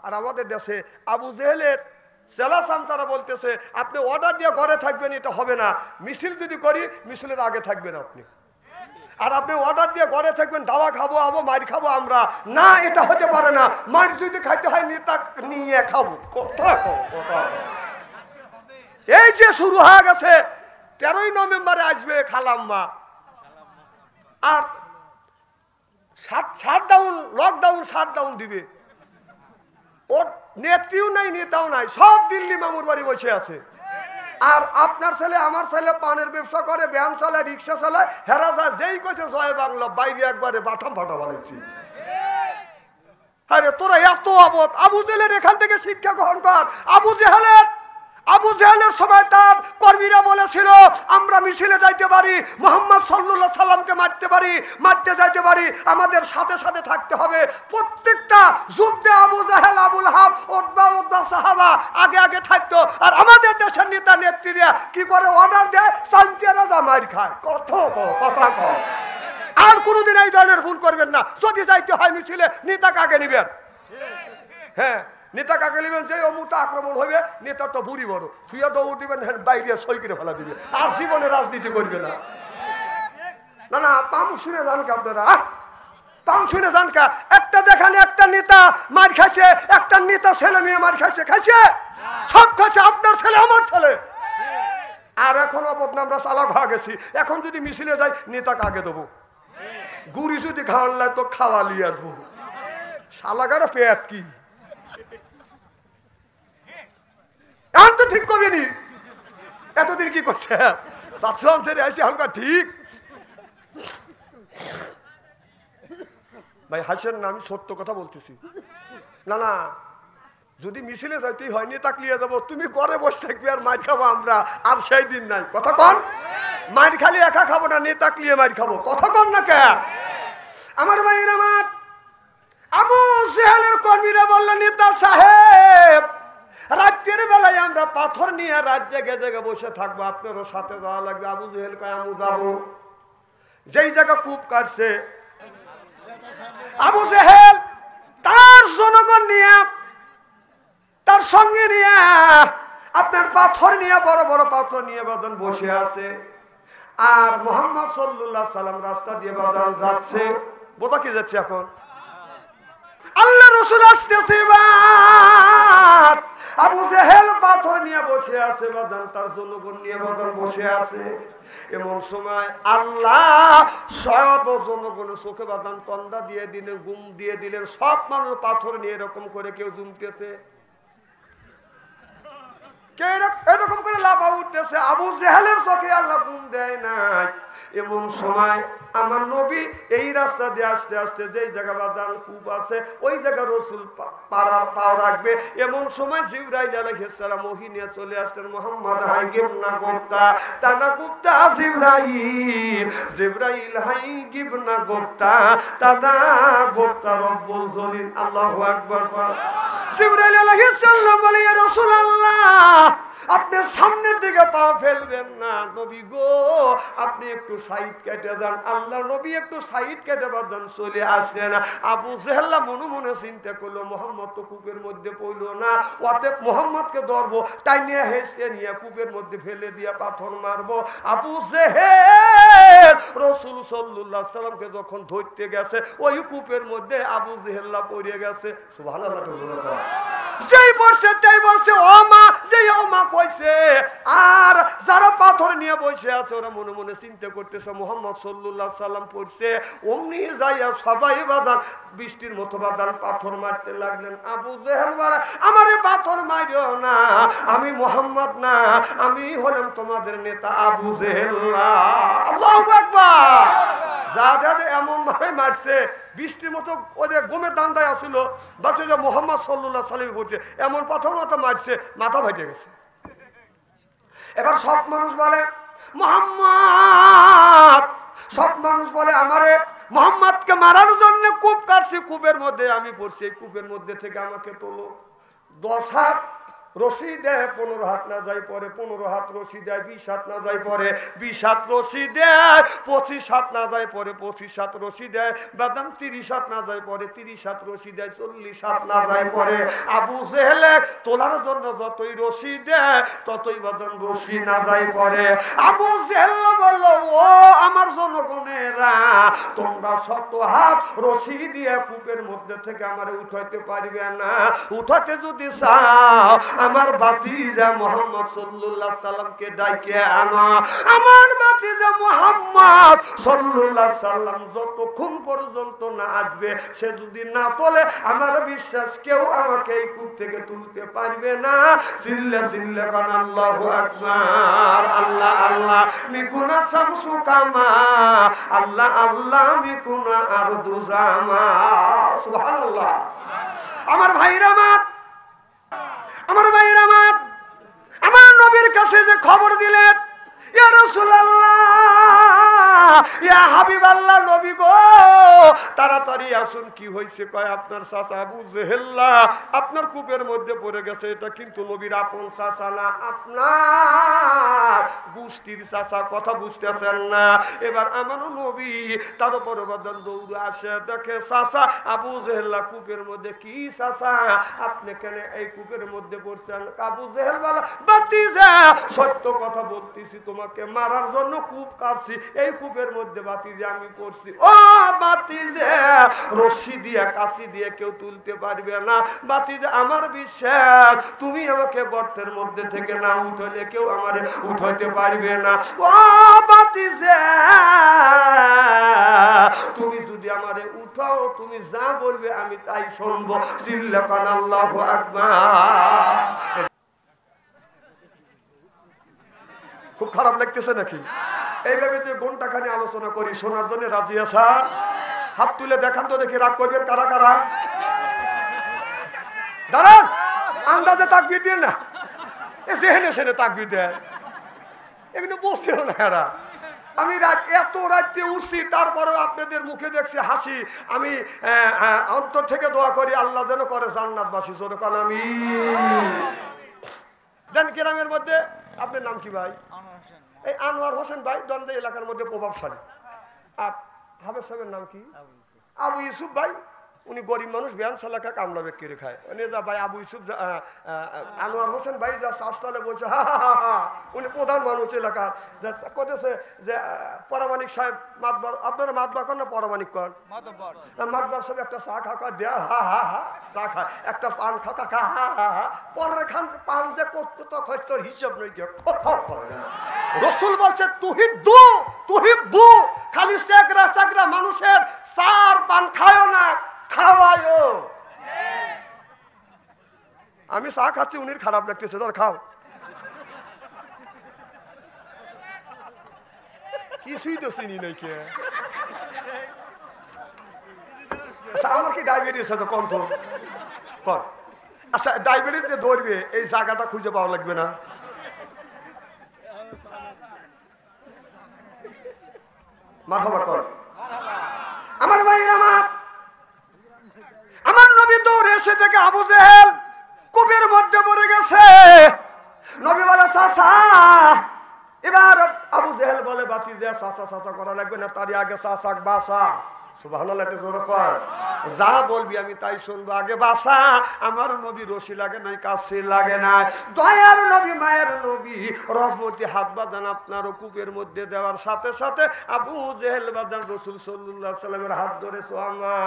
আর আমাদের দেশে আবু জেহেলের চেলাচান তারা বলতেছে, আপনি অর্ডার দিয়ে ঘরে থাকবেন, এটা হবে না, মিছিল যদি করি মিছিলের আগে থাকবেন আপনি, আর আপনি অর্ডার দিয়ে ঘরে থাকবেন, দাওয়া খাবো আবো, মার খাবো আমরা, না এটা হতে পারে না, মার যদি খাইতে হয় নেতা নিয়ে খাবো। কথা এই যে শুরু হয়ে গেছে, 13ই নভেম্বরে আসবে খালাম্মা, আর শাটডাউন, লকডাউন, শাটডাউন দিবে। ওর নেত্রীও নাই, নেতাও নাই, সব দিল্লি মামুর বাড়ি বসে আছে। আর আপনার ছেলে আমার ছেলে পানের ব্যবসা করে, ভ্যান চালায়, রিক্সা চালায়, হেরা যায়, যেই কইছে জয় বাংলা, বাইরে একবারে বাটাম ফাটা বানাইছি। আরে তোরা এত অবধ, আবু জেহেলের এখান থেকে শিক্ষা গ্রহণ কর। আবু জেহেলের সময় তার কর্মীরা বলেছিল, আমরা মিছিলে যাইতে পারি, মুহাম্মদ সাল্লাল্লাহু আলাইহি সাল্লামকে মারতে যাইতে পারি, আমাদের সাথে সাথে থাকতে হবে। প্রত্যেকটা যুদ্ধে আবু জেহেল, আবুল হাব, উতবা সাহাবা আগে আগে থাকতো। আর আমাদের দেশের নেতা নেত্রীরা কি করে, অর্ডার দেয়, শান্তির রাজা মার খায়। কথা কও, আর কোনোদিন এই ধরনের ভুল করবেন না। যদি যাইতে হয় মিছিলে, নেতাকে আগে নিবেন। হ্যাঁ, নেতা কাকে নেবেন, যে অমুতা আক্রমণ হবে, নেতা তো বুড়ি বড়, থুইয়া দৌড় দিবেন, বাইরে সই করে ফেলা দিবে, আর জীবনে রাজনীতি করবে না। না না, পাম শুনে যান কা আপনারা, পাম শুনে যান কা। একটা দেখানে একটা নেতা মার খাইছে, একটা নেতা ছেলে মেয়ে মার খাইছে, সব খাইছে আপনার ছেলে আমার ছেলে। আর এখন অবদান আমরা চালাক হয়ে গেছি, এখন যদি মিছিলে যাই নেতাকে আগে দেবো, গুড়ি যদি খাওয়ান লাগে তো খাওয়া লিয়ে আসবো। শালাগার পেট কি এখন তো ঠিক করিনি, এতদিন কি করছে বাথরুম ছেড়ে আসি হালকা ঠিক। ভাই হাসেন না, আমি সত্য কথা বলতেছি। না না, যদি মিছিলে যাইতেই হয় নেতা ক্লিয়ে যাবো, তুমি ঘরে বসে থাকবে আর মার খাবো আমরা, আর সেই দিন নাই। কথা কন, মাইর খালি একা খাবো না, নেতা ক্লিয়ে মাইর খাবো। কথা কর না কে আমার ভাইয়ের আমার? আবু জেহেলের কর্মীরা বললেন, নেতা সাহেব রাত্রের বেলায় আমরা পাথর নিয়ে রাত জেগে জেগে বসে থাকবো, আপনারও সাথে যাওয়া লাগবে। আবু জেহেল কয় আমি যাবো। যেই জায়গা কূপ কাটছে আবু জেহেল তার জনগণ নিয়ে, তার সঙ্গে নিয়ে, আপনার পাথর নিয়ে, বড় বড় পাথর নিয়ে বাদান বসে আছে। আর মুহাম্মদ সাল্লাল্লাহু আলাইহি সাল্লাম রাস্তা দিয়ে বাদান যাচ্ছে। বোঝা কি যাচ্ছে এখন? আল্লাহ রাসূল আসতেছে। আবু জেহেল পাথর নিয়ে বসে আছে, বাদান তার জনগণ নিয়ে বাদান বসে আছে। এমন সময় আল্লাহ সব জনগণের চোখে বাদান তন্দা দিয়ে দিলেন, গুম দিয়ে দিলেন। সব মানুষ পাথর নিয়ে এরকম করে কেউ জুমতেছে, এরকম করে লাফা উঠতেছে। আবু জেহেলের চোখে আল্লাহ ঘুম দেয় নাই। এমন সময় আমার নবী এই রাস্তা দিয়ে আস্তে আস্তে যেই জায়গা বাদান কূপ আছে ওই জায়গা রসুল পাড়ার পাও রাখবে। এমন সময় জিবরাইল আলাইহিস সালাম ওহী নিয়ে চলে আসলেন। মুহাম্মদ হাই গিবনা গোপ্তা তানা গুপ্তা জিবরাইল, জিবরাইল হাই গিবনা গোপ্তা তানা গোপ্তা রব্বুল জলিল। আল্লাহু আকবার। জিবরাইল আলাইহিস সালাম বলে, ইয়া রাসূলুল্লাহ আপনি সামনের দিকে পা ফেলবেন না, নবী গো আপনি একটু সাইড কেটে যান। আল্লাহ নবী একটু সাইড কেটে বাদান চলে আসেন। আবু জেহেল মনে মনে চিন্তা করলো, মোহাম্মদ তো কূপের মধ্যে পড়লো না, অতএব মোহাম্মদকে ধরবো, তাই নিয়ে হেসে নিয়ে কূপের মধ্যে ফেলে দিয়ে পাথর মারবো। আবু জেহেল রাসূল সাল্লাল্লাহু আলাইহি সাল্লামকে যখন ধরতে গেছে ওই কূপের মধ্যে আবু জেহেল পড়ে গেছে। সুবহানাল্লাহ। যেই পড়ছে তাই বলছে ও মা, যেই ও মা কইছে। আর যারা পাথর নিয়ে বসে আছে ওরা মনে মনে চিন্তা করতেছে মুহাম্মদ সাল্লাল্লাহু আলাইহি সাল্লাম পড়ছে। অমনি যাইয়া সবাই বাদান বৃষ্টির মতো বাদান পাথর মারতে লাগলেন। আবু জেহেল বলে, আমারে পাথর মারিও না, আমি মুহাম্মদ না, আমি হলাম তোমাদের নেতা আবু জেহেল। আল্লাহু আকবার। যাদের এমন ভাবে মারছে বৃষ্টির মতো ওদের গমের দান্দায় আসছিল, বাচ্চা যে মোহাম্মদ সাল্লাল্লাহু আলাইহি সাল্লাম পড়ছে, এমন পাথর মাথা মারছে, মাথা ফাটে গেছে। এবার সব মানুষ বলে মুহাম্মদ, সব মানুষ বলে আমারে মুহাম্মদকে মারার জন্য কূপ কাটছি, কূপের মধ্যে আমি পড়ছি, এই কূপের মধ্যে থেকে আমাকে তোলো। 10 হাত রশি দেয়, 15 হাত না যাই পরে, 15 হাত রশি দেয়, 20 হাত না যাই পরে, 20 হাত রশি দেয়, 25 হাত না যাই পরে, 25 হাত রশি দেয়, বাদাম 30 হাত না যাই পরে, 30 হাত রশি দেয়, 40 হাত না যাই পরে। আবু জেহেল তোলার জন্য যতই রশি দেয় ততই বাদাম রশি না যাই পরে। আবু জেহেল বলল, ও আমার জনগণেরা, তোমরা 100 হাত রশি দিয়ে কূপের মধ্যে থেকে আমারে উঠাইতে পারবে না। উঠাতে যদি চাও আমার ভাতিজা মুহাম্মদ সাল্লাল্লাহু আলাইহি সাল্লামকে ডাইকে আনো। আমার ভাতিজা মুহাম্মদ সাল্লাল্লাহু আলাইহি সাল্লাম যতক্ষণ পর্যন্ত না আসবে, সে যদি না তোলে আমার বিশ্বাস কেউ আমাকে এই কূপ থেকে তুলতে পারবে না। চিল্লা চিল্লা কান আল্লাহু আকবার। আল্লাহ আল্লাহ মিকুনা শামসু কামা, আল্লাহ আল্লাহ মিকুনা আরদু জামা। সুবহানাল্লাহ। আমার ভাইরা আমার, আমার নবীর কাছে যে খবর দিলেন, ইয়া রাসূলুল্লাহ, ইয়া হাবিবাল্লাহ, নবী গো তাড়াতাড়ি আসুন। কি হয়েছে? কয় আপনার চাচা আবু জেহেল আপনার কূপের মধ্যে পড়ে গেছে। এটা কিন্তু নবীর আপন চাচা না, আপনার গোষ্ঠীর চাচা। কথা বুঝতেছেন না? এবার আমার নবী তার উপরে বদল দৌড়ে আসে, দেখে চাচা আবু জেহেল কূপের মধ্যে। কি চাচা আপনি কেন এই কূপের মধ্যে পড়ছেন? আবু জেহেল বলে, ভাতিজা সত্য কথা বলতেছি, তোমাকে মারার জন্য কূপ কাটছি, এই কূপের মধ্যে ভাতিজা আমি পড়ছি। ও ভাতিজা, রশি দিয়ে কাশি দিয়ে কেউ তুলতে পারবে না। ভাতিজা আমার বিশ্বাস তুমি আমাকে গর্তের মধ্যে থেকে না উঠালে কেউ আমারে উঠাইতে পারবে না। ও ভাতিজা, তুমি যদি আমারে উঠাও, তুমি যা বলবে আমি তাই শুনবো। চিল্লা কান আল্লাহু আকবার। খুব খারাপ লাগতেছে নাকি? এইভাবে যে ঘন্টাখানি আলোচনা করি, শোনার জন্য রাজি আছা? হাত তুলে দেখান তো দেখি, রাগ করবেন কারা কারা? দাঁড়ান, আন্দাজে তাকবীর দিয়ে না, সেহেনে সেনে তাকবীর দেয়, এগুলো বসেও না এরা। আমি এত রাত্রে উঠছি, তারপরেও আপনাদের মুখে দেখছি হাসি। আমি অন্তর থেকে দোয়া করি আল্লাহ যেন করে জান্নাতবাসী। জোরে কান আমি দেন। গ্রামের মধ্যে আপনার নাম কি ভাই? এই আনোয়ার হোসেন ভাই দ্বন্দ্ব এলাকার মধ্যে প্রভাবশালী। আর হাবেব সাহেবের নাম কি? আবু ইউসুফ ভাই, উনি গরিব মানুষ, ব্যান সালাকা কামলা বেক্কিরে খায়। ভাই আবু ইউসুফ আনোয়ার হোসেন ভাই যা শাসতালে বলছে হা হা হা হা, উনি প্রধান মানুষ এলাকার, যে কতেছে যে পরামানিক সাহেব মাতবার, আপনারা মাতবার কর না পরামানিক কর? মাতবার সাহেব একটা চা খাকা দেয়া হা হা হা, চা খায়, একটা পান খাকা খা হা হা হা, পরের খান পান যে করতে তো খরচর হিসাব নই, কোথাও করে না। রসুল বলছে তুহিব্বু, খালি চেকরা মানুষের চার পান খায়ও না, খাওয়ায়ও। আমি চা খাচ্ছি, উনির খারাপ লাগতেছে, ধর খাও। কিছুই তো চিনি নাই কে। আচ্ছা আমার কি ডায়াবেটিস আছে কম তো কর। আচ্ছা ডায়াবেটিস যে ধরবে এই জায়গাটা খুঁজে পাওয়া লাগবে না? মারহাবা কর। আমার ভাইয়ের আমার নবী তো রেসে থেকে আবু জেহেল কূপের মধ্যে পড়ে গেছে। নবী বলে চাচা, এবার আবু জেহেল বলে বাতি যে চাচা চাচা করা লাগবে না, তারই আগে চাচাক বাসা। সুবহানাল্লাহ, জোরে কর। যা বলবি আমি তাই শুনবো, আগে বাসা। আমার নবী রশি লাগে নাই, কাশি লাগে না, দয়ার নবী, মায়ের নবী, রহমতি হাত বাঁধান আপনারও কূপের মধ্যে দেওয়ার সাথে সাথে আবু জেহেল বাঁধান রাসূল সাল্লাল্লাহু আলাইহি সাল্লামের হাত ধরে ওয়ামা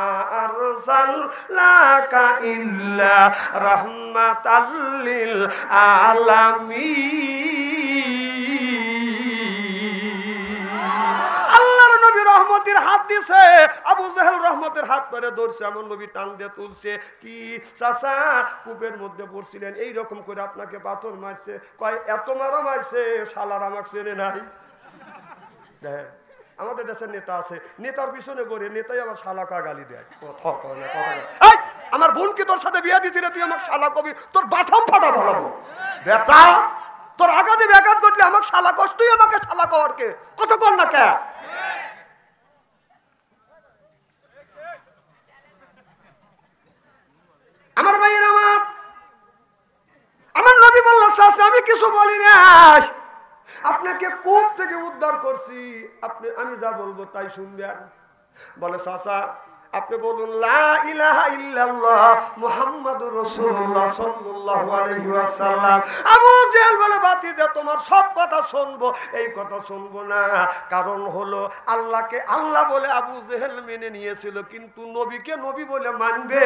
আরসালনাকা ইল্লা রাহমাতাল লিল আলামিন। রহমতের হাত দিছে, আবু জেহেল রহমতের হাত ধরে ধরছে, আমার নবী টান দিয়ে তুলছে। কি চাচা কূপের মধ্যে পড়ছিলেন, এইরকম করে আপনাকে পাথর মারছে? কয় এত মারা মারছে শালার আমাকে চেনে নাই। দেখেন আমাদের দেশের নেতা আছে, নেতার পিছনে গড়ে নেতাই আমার শালাকা গালি দেয়। আমার বোনকে তোর সাথে বিয়া দিছিলে, তুই আমাকে শালা কবি, তোর বাথম ফাটা বলাবো বেটা, তোর আগাতে ব্যাঘাত করলে আমাকে শালা কস, তুই আমাকে শালা কর কে? কত কর না কে? আমার ভাইয়ের আমার নবী বলল আমি কিছু বলি না, আপনাকে কূপ থেকে উদ্ধার করছি, আমি যা বলবো তাই শুনবেন। বলে চাচা আপনি বলুন লা ইলাহা ইল্লাল্লাহ মুহাম্মাদুর রাসূলুল্লাহ সাল্লাল্লাহু আলাইহি ওয়াসাল্লাম। আবু জেহেল বলে বাতিজা তোমার সব কথা শুনবো, এই কথা শুনবো না। কারণ হলো আল্লাহকে আল্লাহ বলে আবু জেহেল মেনে নিয়েছিল, কিন্তু নবীকে নবী বলে মানবে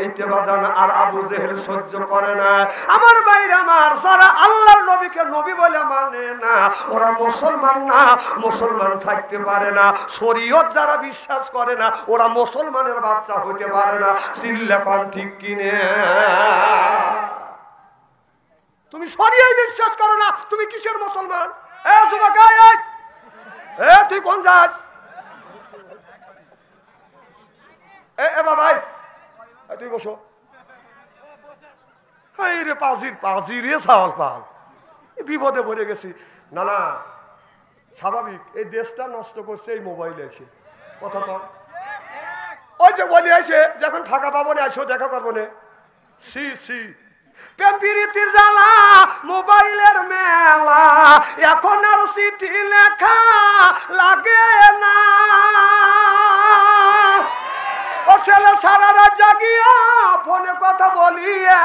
এইটা বাদান আর আবু জেহেল সহ্য করে না। আমার ভাইরা আমার, যারা আল্লাহর নবীকে নবী বলে মানে না ওরা মুসলমান না, মুসলমান থাকতে পারে না। শরীয়ত যারা বিশ্বাস করে না ওরা মুসলমানের বাচ্চা হতে পারে না। চিল্লাপান ঠিক কিনে? তুমি শরীয়ত বিশ্বাস করো না, তুমি কিসের মুসলমান? এ যুবক, এ তুই কোন যাস? এ বাবাই তুই বসো। রে পাজি রে চাওয়াল পাল, বিপদে পড়ে গেছি। না না স্বাভাবিক, এই দেশটা নষ্ট করছে এই মোবাইল এসে। কথা কম ওই যে বলি আছে যখন ফাঁকা পাবো না আসো দেখা করবো না। প্রেম প্রীতির জ্বালা মোবাইলের মেলা, এখন আর চিঠি লেখা লাগে না। ও ছেলে সারা রাত জাগিয়া ফোনে কথা বলিয়া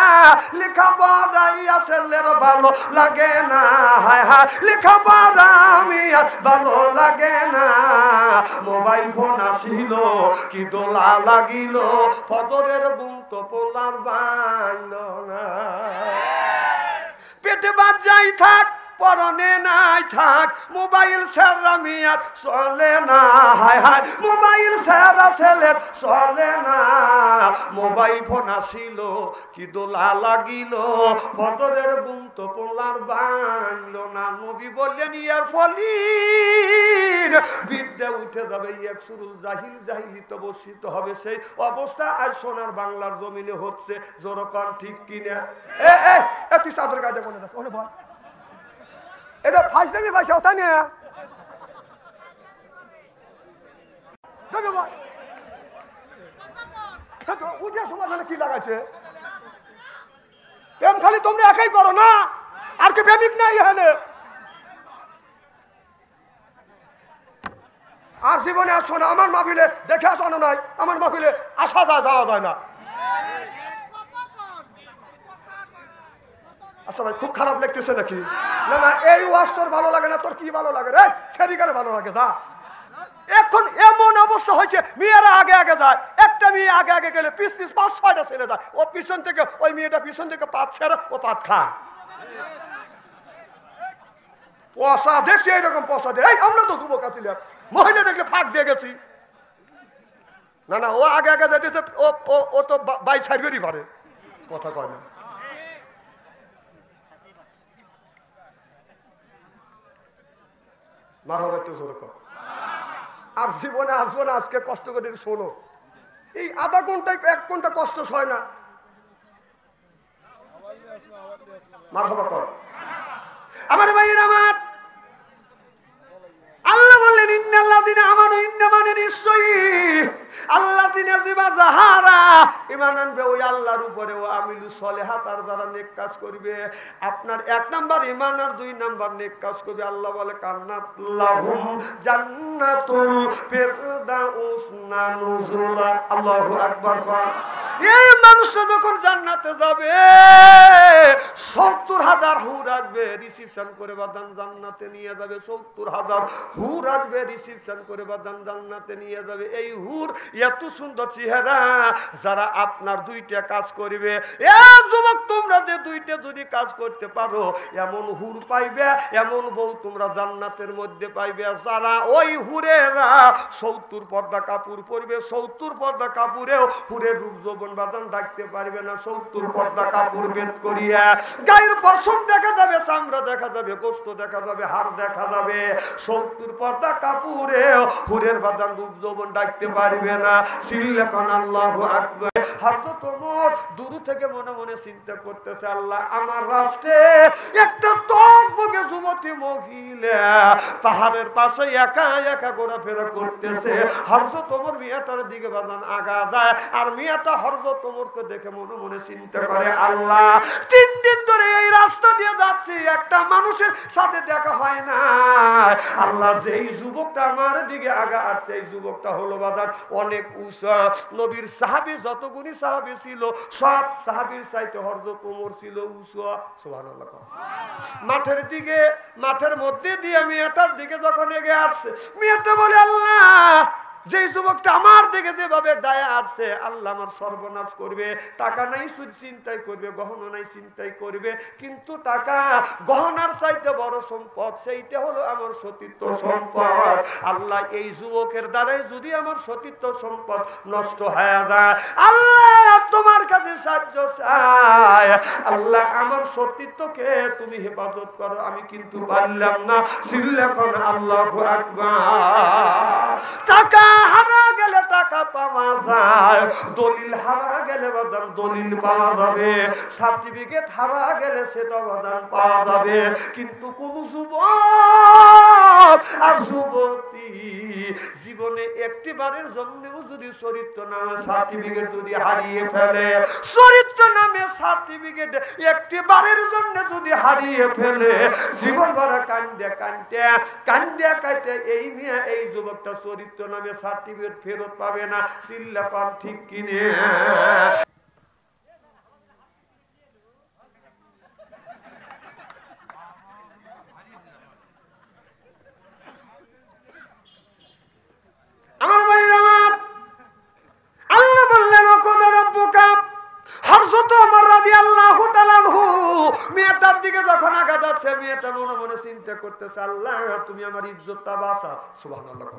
লেখা পড়াইয়া ছেলের ভালো লাগে না। হায় হায় লেখা পড়া আমি আর ভালো লাগে না। মোবাইল ফোন আসিল কি দোলা লাগিল, ফজরের ঘুম তো পোলার বাইল না। পেটে বাদ যাই থাক পরনে নাই থাক, মোবাইল ছাড়া মিয়ার চলে না। হায় হায় মোবাইল ছাড়া ছেলের চলে না। মোবাইল ফোন আসিল কি দোলা লাগিল, ফজরের ঘুম তো পোলার বাইল না। নবী বললেন ইয়ার ফলির বিদ্যা উঠে যাবে, এক সুরুল জাহিল জাহিলিত বসিত হবে। সেই অবস্থা আজ সোনার বাংলার জমিনে হচ্ছে। জোরকান ঠিক কিনা? তুই চাদর কাজে বলে বল, এটা ফাইসলামি ভাষা তাই না? সমাধানে কি লাগাইছে? প্রেম খালি তোমরা একাই করো না, আর কি প্রেমিক নাই এখানে? আর জীবনে আসো না আমার মাহফিলে, দেখে আসো না নাই আমার মাহফিলে আসা যায়, যাওয়া যায় না। আচ্ছা ভাই খুব খারাপ লাগতেছে নাকি? না না, এই ওয়াজ তোর ভালো লাগে না, তোর কি ভালো লাগে রে? সেদিকারে ভালো লাগে যা। এখন এমন অবস্থা হয়েছে মেয়েরা আগে আগে যায়, একটা মেয়ে আগে আগে গেলে পিস পিস 5-6টা ছেলে যায়, ও পিছন থেকে, ওই মেয়েটা পিছন থেকে পাত ছেড়ে ও পাত খায়। পয়সা দেখছি এইরকম পয়সা দিয়ে, এই আমরা তো যুবক আছিলাম, মহিলা দেখলে ফাঁক দিয়ে গেছি। না না, ও আগে আগে যাইতেছে, ও তো বাই ছাড়বেরই পারে, কথা কয় না। মার হবে একটু জোরে কর। আর জীবনে আসবো না, আজকে কষ্ট করে শোনো, এই আধা ঘন্টায় 1 ঘন্টা কষ্ট হয় না। মার হবে কর আমার ভাইয়ের আমার। আল্লাহ বললেন ইন্নাল্লাযিনা আমানু, ইন্না মানে নিশ্চয়ই আল্লাযিনা যিবা যাহারা ঈমান আনবে ওই আল্লাহর উপরে, ও আমিলু সলিহাত, আর যারা নেক কাজ করবে। আপনার 1 নাম্বার ঈমান আর 2 নাম্বার নেক কাজ করবে। আল্লাহ বলে কান্নাত লাহুম জান্নাতুল ফিরদাউস নুজুলা। আল্লাহু আকবার। এই মানুষটা যখন জান্নাতে যাবে 70,000 হুর আসবে রিসিপশন করে বাদান জান্নাতে নিয়ে যাবে। 70,000 হুর আসবে রিসিপশন করে বাদান জান্নাতে নিয়ে যাবে। এই হুর এত সুন্দর চেহারা, যারা আপনার 2টা কাজ করবে। এ যুবক, তোমরা যে 2টা যদি কাজ করতে পারো, এমন হুর পাইবে, এমন বউ তোমরা জান্নাতের মধ্যে পাইবে। যারা ওই হুরেরা 70 পর্দা কাপড় পরবে, 70 পর্দা কাপড়েও হুরের রূপ যৌবন বাদান রাখতে পারবে না। 70 পর্দা কাপড় বেদ করিয়া গায়ের পশম দেখা যাবে, চামড়া দেখা যাবে, গোস্ত দেখা যাবে, হাড় দেখা যাবে। 70 পর্দা কাপড়ে হুরের বাদান রূপ যৌবন ডাকতে পারবে না। সিল্লাকান আল্লাহু আকবার। হযরত ওমর দূর থেকে মনে মনে চিন্তা করতেছে, আল্লাহ আমার রাস্তে একটা টকবগে যুবতী মহিলা পাহাড়ের পাশে একা একা ঘোরাফেরা করতেছে। হযরত ওমর মিয়াটার দিকে বাদান আগা যায়, আর মিয়াটা হযরত ওমরকে দেখে মনে মনে চিন্তা করে, আল্লাহ 3 দিন ধরে এই রাস্তা দিয়ে যাচ্ছি, একটা মানুষের সাথে দেখা হয় না। আল্লাহ যেই যুবকটা আমার দিকে আগা আসছে, এই যুবকটা হলো বাদান অনেক উঁচা। নবীর সাহাবী যতগুলি সাহাবী ছিল, সব সাহাবীর চাইতে হযরত ওমর ছিল উঁচা। সুবহানাল্লাহ। মাঠের মধ্যে দিয়ে মেয়েটার দিকে যখন এগিয়ে আসছে, মেয়েটা বলে, আল্লাহ যে যুবকটা আমার দিকে যেভাবে দায়া আসছে, আল্লাহ আমার সর্বনাশ করবে। টাকা নাই সুদ চিন্তাই করবে, গহনা নাই চিন্তাই করবে, কিন্তু টাকা গহনার চাইতে বড় সম্পদ, সেইটা হলো আমার সতীত্ব সম্পদ। আল্লাহ এই যুবকের দ্বারাই যদি আমার সতীত্ব সম্পদ নষ্ট হয়ে যায়, আল্লাহ তোমার কাছে সাহায্য চাই। আল্লাহ আমার সতীত্বকে তুমি হেফাজত করো, আমি কিন্তু পারলাম না। সিল্লাকান আল্লাহু আকবার। টাকা হারা গেলে টাকা পাওয়া যায়, দলিল হারা গেলে বাদান দলিল পাওয়া যাবে, সার্টিফিকেট হারা গেলে সেটা বাদান পাওয়া যাবে। কিন্তু কোন যুবক আর যুবতী জীবনে একটিবারের জন্যও যদি চরিত্র নামে সার্টিফিকেট যদি হারিয়ে ফেলে, চরিত্র নামে সার্টিফিকেট একটিবারের জন্য যদি হারিয়ে ফেলে, জীবন ভরা কান্দে কান্দে কান্দে কান্দে এই নিয়ে এই যুবকটা চরিত্র নামে সার্টিফিকেট ফেরত পাবে না। চিল্লাকান ঠিক কিনে? আমার ভাইয়ের আমার, আল্লাহ বললেন হযরত ওমর রাদিয়াল্লাহু তাআলা আনহু মেয়েটার দিকে যখন আগা যাচ্ছে, মেয়েটা মনে মনে চিন্তা করতেছে, আল্লাহ তুমি আমার ইজ্জতটা বাঁচাও। সুবহানাল্লাহ।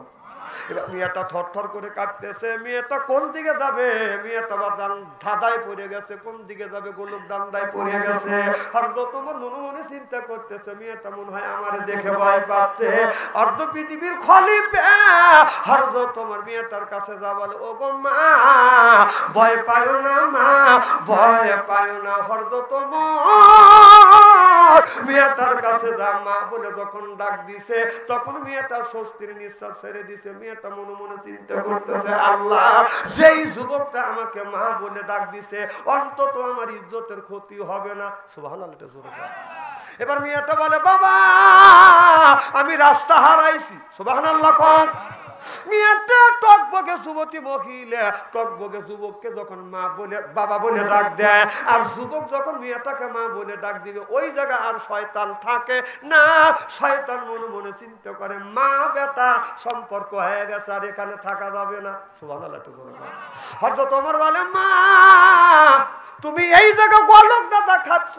এবার মেয়েটা থরথর করে কাঁপতেছে। মেয়েটা কোন দিকে যাবে? মেয়েটা বাদান ধাঁধায় পড়ে গেছে, কোন দিকে যাবে গোলক দান্দায় পড়ে গেছে। হযরত ওমর মনে মনে চিন্তা করতেছে, মেয়েটা মনে হয় আমারে দেখে ভয় পাচ্ছে। অর্ধ পৃথিবীর খলিফা হযরত ওমর মেয়েটার কাছে যা বলে, ও গো মা ভয় পায়ো না, মা ভয় পায়ো না। হযরত ওমর মেয়েটার কাছে যা মা বলে যখন ডাক দিছে তখন মেয়েটা স্বস্তির নিঃশ্বাস ছেড়ে দিছে। মেয়েটা মনে মনে চিন্তা করতেছে, আল্লাহ যেই যুবকটা আমাকে মা বলে ডাক দিছে অন্তত আমার ইজ্জতের ক্ষতি হবে না। সুবহানাল্লাহ। এবার মেয়েটা বলে, বাবা আমি রাস্তা হারাইছি। সুবহানাল্লাহ। কোন মেয়েটা টকবগে যুবতী মহিলা, টকবগে যুবককে যখন মা বলে বাবা বলে ডাক দেয়, আর যুবক যখন মেয়েটাকে মা বলে ডাক দিবে ওই জায়গা আর শয়তান থাকে না। শয়তান মনে মনে চিন্তা করে মা বেটা সম্পর্ক হয়ে গেছে, আর এখানে থাকা যাবে না। সুবহানাল্লাহ। হযরত ওমর বলে, মা তুমি এই জায়গা গোলক দাদা খাচ্ছ,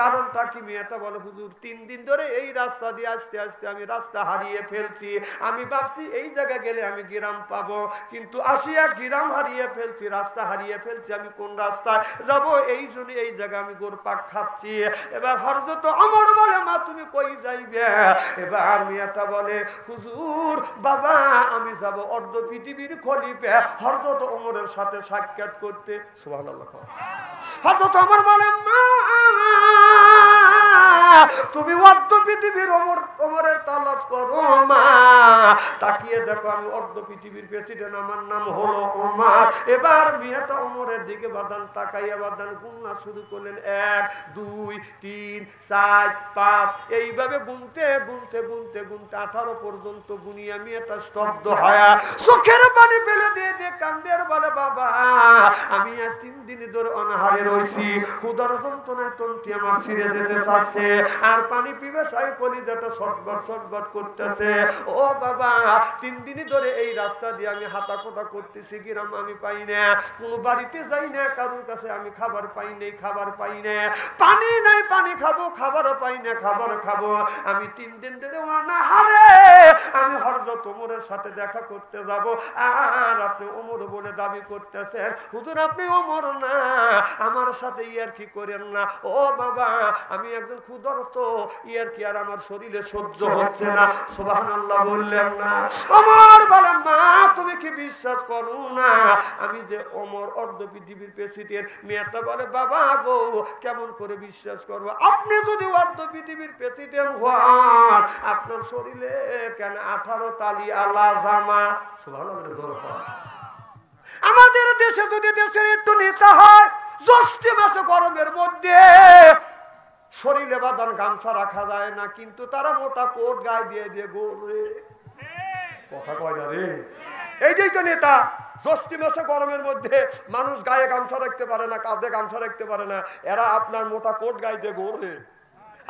কারণটা কি? মেয়েটা বলে, হুজুর 3 দিন ধরে এই রাস্তা দিয়ে আসতে আসতে আমি রাস্তা হারিয়ে ফেলছি। আমি ভাবছি এই জায়গা গেলে আমি গ্রাম পাবো, কিন্তু আসিয়া গ্রাম হারিয়ে ফেলছি, রাস্তা হারিয়ে ফেলছি। আমি কোন রাস্তায় যাব? এই জন্য এই জায়গা আমি গোরপাক খাচ্ছি। এবার হযরত ওমর বলে, মা তুমি কই যাইবে? এবার মেয়েটা বলে, হুজুর বাবা আমি যাব অর্ধ পৃথিবীর খলিফা হযরত ওমরের সাথে সাক্ষাৎ করতে। সুবহানাল্লাহ। হযরত ওমর বলে, মা তুমি অর্ধ পৃথিবীর ওমরের তালাশ করো মা। তাকিয়ে দেখো আমি অর্ধ পৃথিবীর প্রেসিডেন্ট, আমার নাম হলো ওমর। এবার মেয়েটা ওমরের দিকে বাদান তাকাইয়া বাদান গুণনা শুরু করলেন। 1 2 3 4 5 এইভাবে গুনতে গুনতে গুনতে গুনতে 18 পর্যন্ত গুনিয়া মেয়েটা স্তব্ধ হয়, চোখের পানি ফেলে দিয়ে দিয়ে কান্দের বলে, বাবা আমি আজ 3 দিন ধরে অনাহারে রয়েছি, ক্ষুধার যন্ত্রণায় তন্ত্রী আমার ছিঁড়ে যেতে চাচ্ছে, আর পানি পিপাসায় কলিজাটা ছটফট ছটফট করতেছে। ও বাবা 3 দিন ধরে এই রাস্তা দিয়ে আমি হাঁটাকোটা করতেছি, গ্রাম আমি পাই না, কোনো বাড়িতে যাই না, কারোর কাছে আমি খাবার পাই নাই, খাবার পাই না, পানি নাই পানি খাবো, খাবারও পাই না, খাবার খাবো। আমি 3 দিন ধরে অনাহারে, আমি হযরত ওমরের সাথে দেখা করতে যাব, আর আপনি ওমর বলে দাবি করতেছেন। হুজুর আপনি ওমর না, আমার সাথে ইয়ার কি করেন না। ও বাবা আমি একজন ক্ষুধার্ত, ইয়ার কি আর আমার শরীরে সহ্য হচ্ছে না। সুবহানাল্লাহ বললেন না। ওমর বলে, মা তুমি কি বিশ্বাস করো না আমি যে ওমর অর্ধ পৃথিবীর প্রেসিডেন্ট? মেয়েটা বলে, বাবা গো কেমন করে বিশ্বাস করবো? আপনি যদি অর্ধ পৃথিবীর প্রেসিডেন্ট হন আপনার শরীরে কেন 18 তালি আলা জামা? সুবহানাল্লাহ। আমাদের দেশে যদি দেশের একটু নেতা হয়, জ্যৈষ্ঠ মাসে গরমের মধ্যে শরীরে বাঁধান গামছা রাখা যায় না, কিন্তু তারা মোটা কোট গায়ে দিয়ে দিয়ে ঘোরে। কথা কয় না রে, এইটাই তো নেতা। জ্যৈষ্ঠ মাসে গরমের মধ্যে মানুষ গায়ে গামছা রাখতে পারে না, কাঁধে গামছা রাখতে পারে না, এরা আপনার মোটা কোট গায়ে দিয়ে ঘোরে।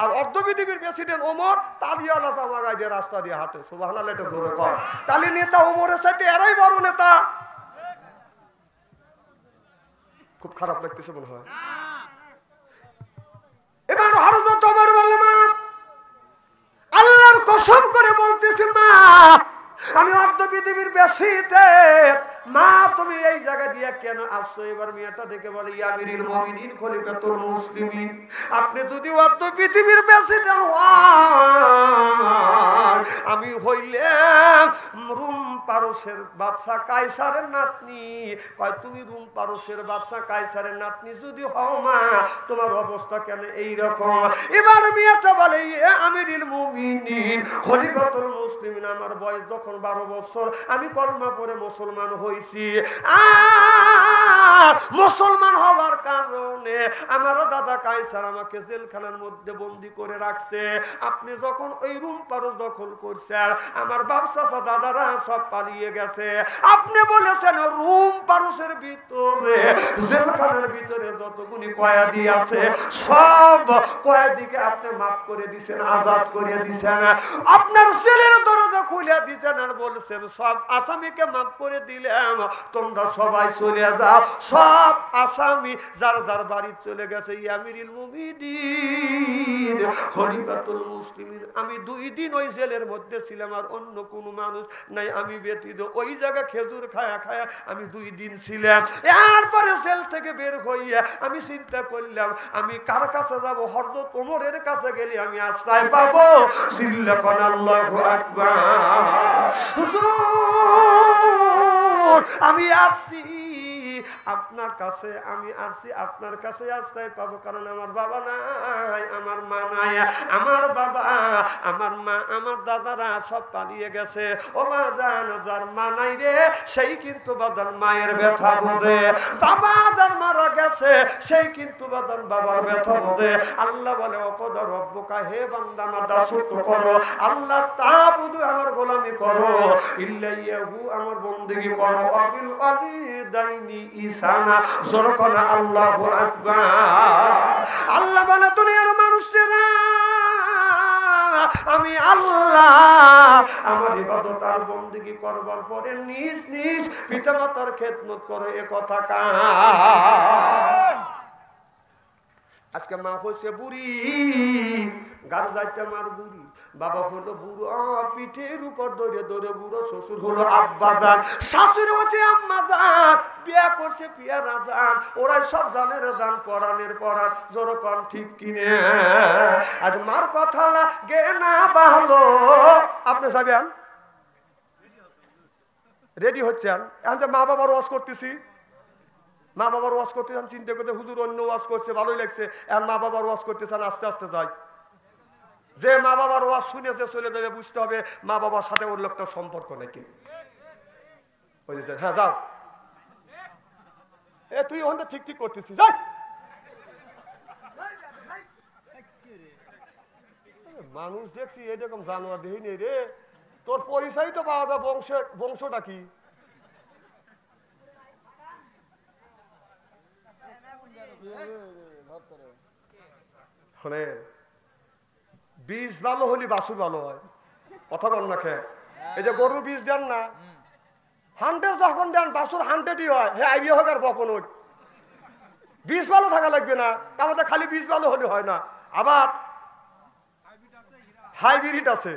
আর অর্ধ পৃথিবীর প্রেসিডেন্ট ওমর তালিওয়ালা জামা গায়ে দিয়ে রাস্তা দিয়ে হাঁটে। সুবহানাল্লাহ। এটা জোরে কর তালি। নেতা ওমরের সাথে এরাই বড় নেতা। খুব খারাপ লাগতেছে মনে হয়। এবার হযরত ওমর বলল, মা আল্লাহর কসম করে বলতেছি মা আমি অর্ধ পৃথিবীর প্রেসিডেন্ট, মা তুমি এই জায়গা দিয়ে কেন আসছো? এবার মেয়েটা দেখে বলে, ইয়া আমিরুল মুমিনিন খলিফাতুল মুসলিমিন, আপনি যদি অর্ধ পৃথিবীর প্রেসিডেন্ট হন আমি হইলাম রুম পারস্যের বাদশা কায়সারের নাতনি। কয় তুমি রুম পারস্যের বাদশা কায়সারের নাতনি যদি হও মা তোমার অবস্থা কেন এই রকম? এবার মেয়েটা বলে, ইয়া আমিরুল মুমিনিন খলিফাতুল মুসলিমিন, আমার বয়স যখন 12 বছর আমি কলমা পড়ে মুসলমান হয়েছি, মুসলমান হওয়ার কারণে আমার দাদা কায়সার আমাকে জেলখানার মধ্যে বন্দী করে রাখছে। আপনি যখন ওই রুম পারস দখল করছেন আমার বাপ চাচা দাদারা সব পালিয়ে গেছে। আপনি বলেছেন রুম পারসের ভিতরে জেলখানার ভিতরে যতগুলি কয়েদি আছে সব কয়েদিকে আপনি মাফ করে দিয়েছেন, আজাদ করে দিয়েছেন, আপনার ছেলের দরজা খুলে দিয়েছেন, আর বলছেন সব আসামিকে মাফ করে দিলাম, তোমরা সবাই চলে যাও। সব আসামি যার যার বাড়ি চলে গেছে। ইয়া আমিরুল মুমিনিন খলিফাতুল মুসলিমিন, আমি 2 দিন ওই জেলের মধ্যে ছিলাম, আর অন্য কোনো মানুষ নাই আমি ব্যতীত। ওই জায়গা খেজুর খায়া খায়া আমি 2 দিন ছিলাম। এরপরে জেল থেকে বের হইয়া আমি চিন্তা করলাম আমি কার কাছে যাবো? হযরত ওমরের কাছে গেলে আমি আশ্রয় পাবো। চিল্লাকন আল্লাহু আকবার। হুজুর আমি আসছি আপনার কাছে আমি আসছি, আপনার কাছে আশ্রয় পাবো, কারণ আমার বাবা নাই, আমার মা নাই, আমার বাবা, আমার মা, আমার দাদারা সব পালিয়ে গেছে। ও বাজান, যার মা নাই রে সেই কিন্তু বাজান মায়ের ব্যথা বোঝে, বাবা যার মারা গেছে সেই কিন্তু বাজান বাবার ব্যথা বোঝে। আল্লাহ বলে অকদর রব্বুকা, হে বান্দা আমার দাসত্ব করো, আল্লাহ তাবুদু আমার গোলামি করো, ইল্লাইয়াহু আমার বন্দেগী করো, আবিল ওয়ালিদাইনি ইহসানা, জোরে কোনা আল্লাহু আকবার। আল্লাহ বলে দুনিয়ার মানুষেরা আমি আল্লাহ আমার ইবাদত আর বন্দেগী করবার পরে নিজ নিজ পিতামাতার খেদমত করে, এ কথা কার? আজকে মা হচ্ছে বুড়ি, গার যাইতে মার বুড়ি, বাবা হলো বুড়ো, পিঠের উপর দৌড়ে দৌড়ে বুড়ো, শ্বশুর হলো আব্বা জান, শাশুড়ি হচ্ছে আম্মা জান, বিয়া করছে পিয়ারা জান, ওরাই সব জানের জান, পরাণের পরাণ, যেরকম ঠিক কিনে। আজ মার কথা লাগে না ভালো, আপনি যাবেন রেডি হচ্ছেন, এখন যে মা বাবার ওয়াজ করতেছি, মা বাবার ওয়াজ করতে চান, চিন্তা করতে হুজুর অন্য ওয়াজ করছে ভালোই লাগছে, এখন মা বাবার ওয়াজ করতে চান, আস্তে আস্তে যাই। যে মা বাবার ওয়াজ শুনেছে চলে যাবে, বুঝতে হবে মা বাবার সাথে ওর লোকটার সম্পর্ক নাকি। হ্যাঁ যাও, এ তুই ওখানটা ঠিক ঠিক করতেছিস, যাই। মানুষ দেখছি এরকম জানোয়ার দেখিনি রে, তোর পরিচয় তো পাওয়া যায়, বংশটা কি? বীজ ভালো হলে বাছুর ভালো হয়, কথা বল না খেয়ে। এই যে গরুর বীজ দেন না, 100 যখন দেন বাছুর 100ই হয়, হ্যাঁ আইডিয়া হোক আর বকন হোক, বীজ ভালো থাকা লাগবে না, তাহলে খালি বীজ ভালো হলে হয় না, আবার হাইব্রিড আছে।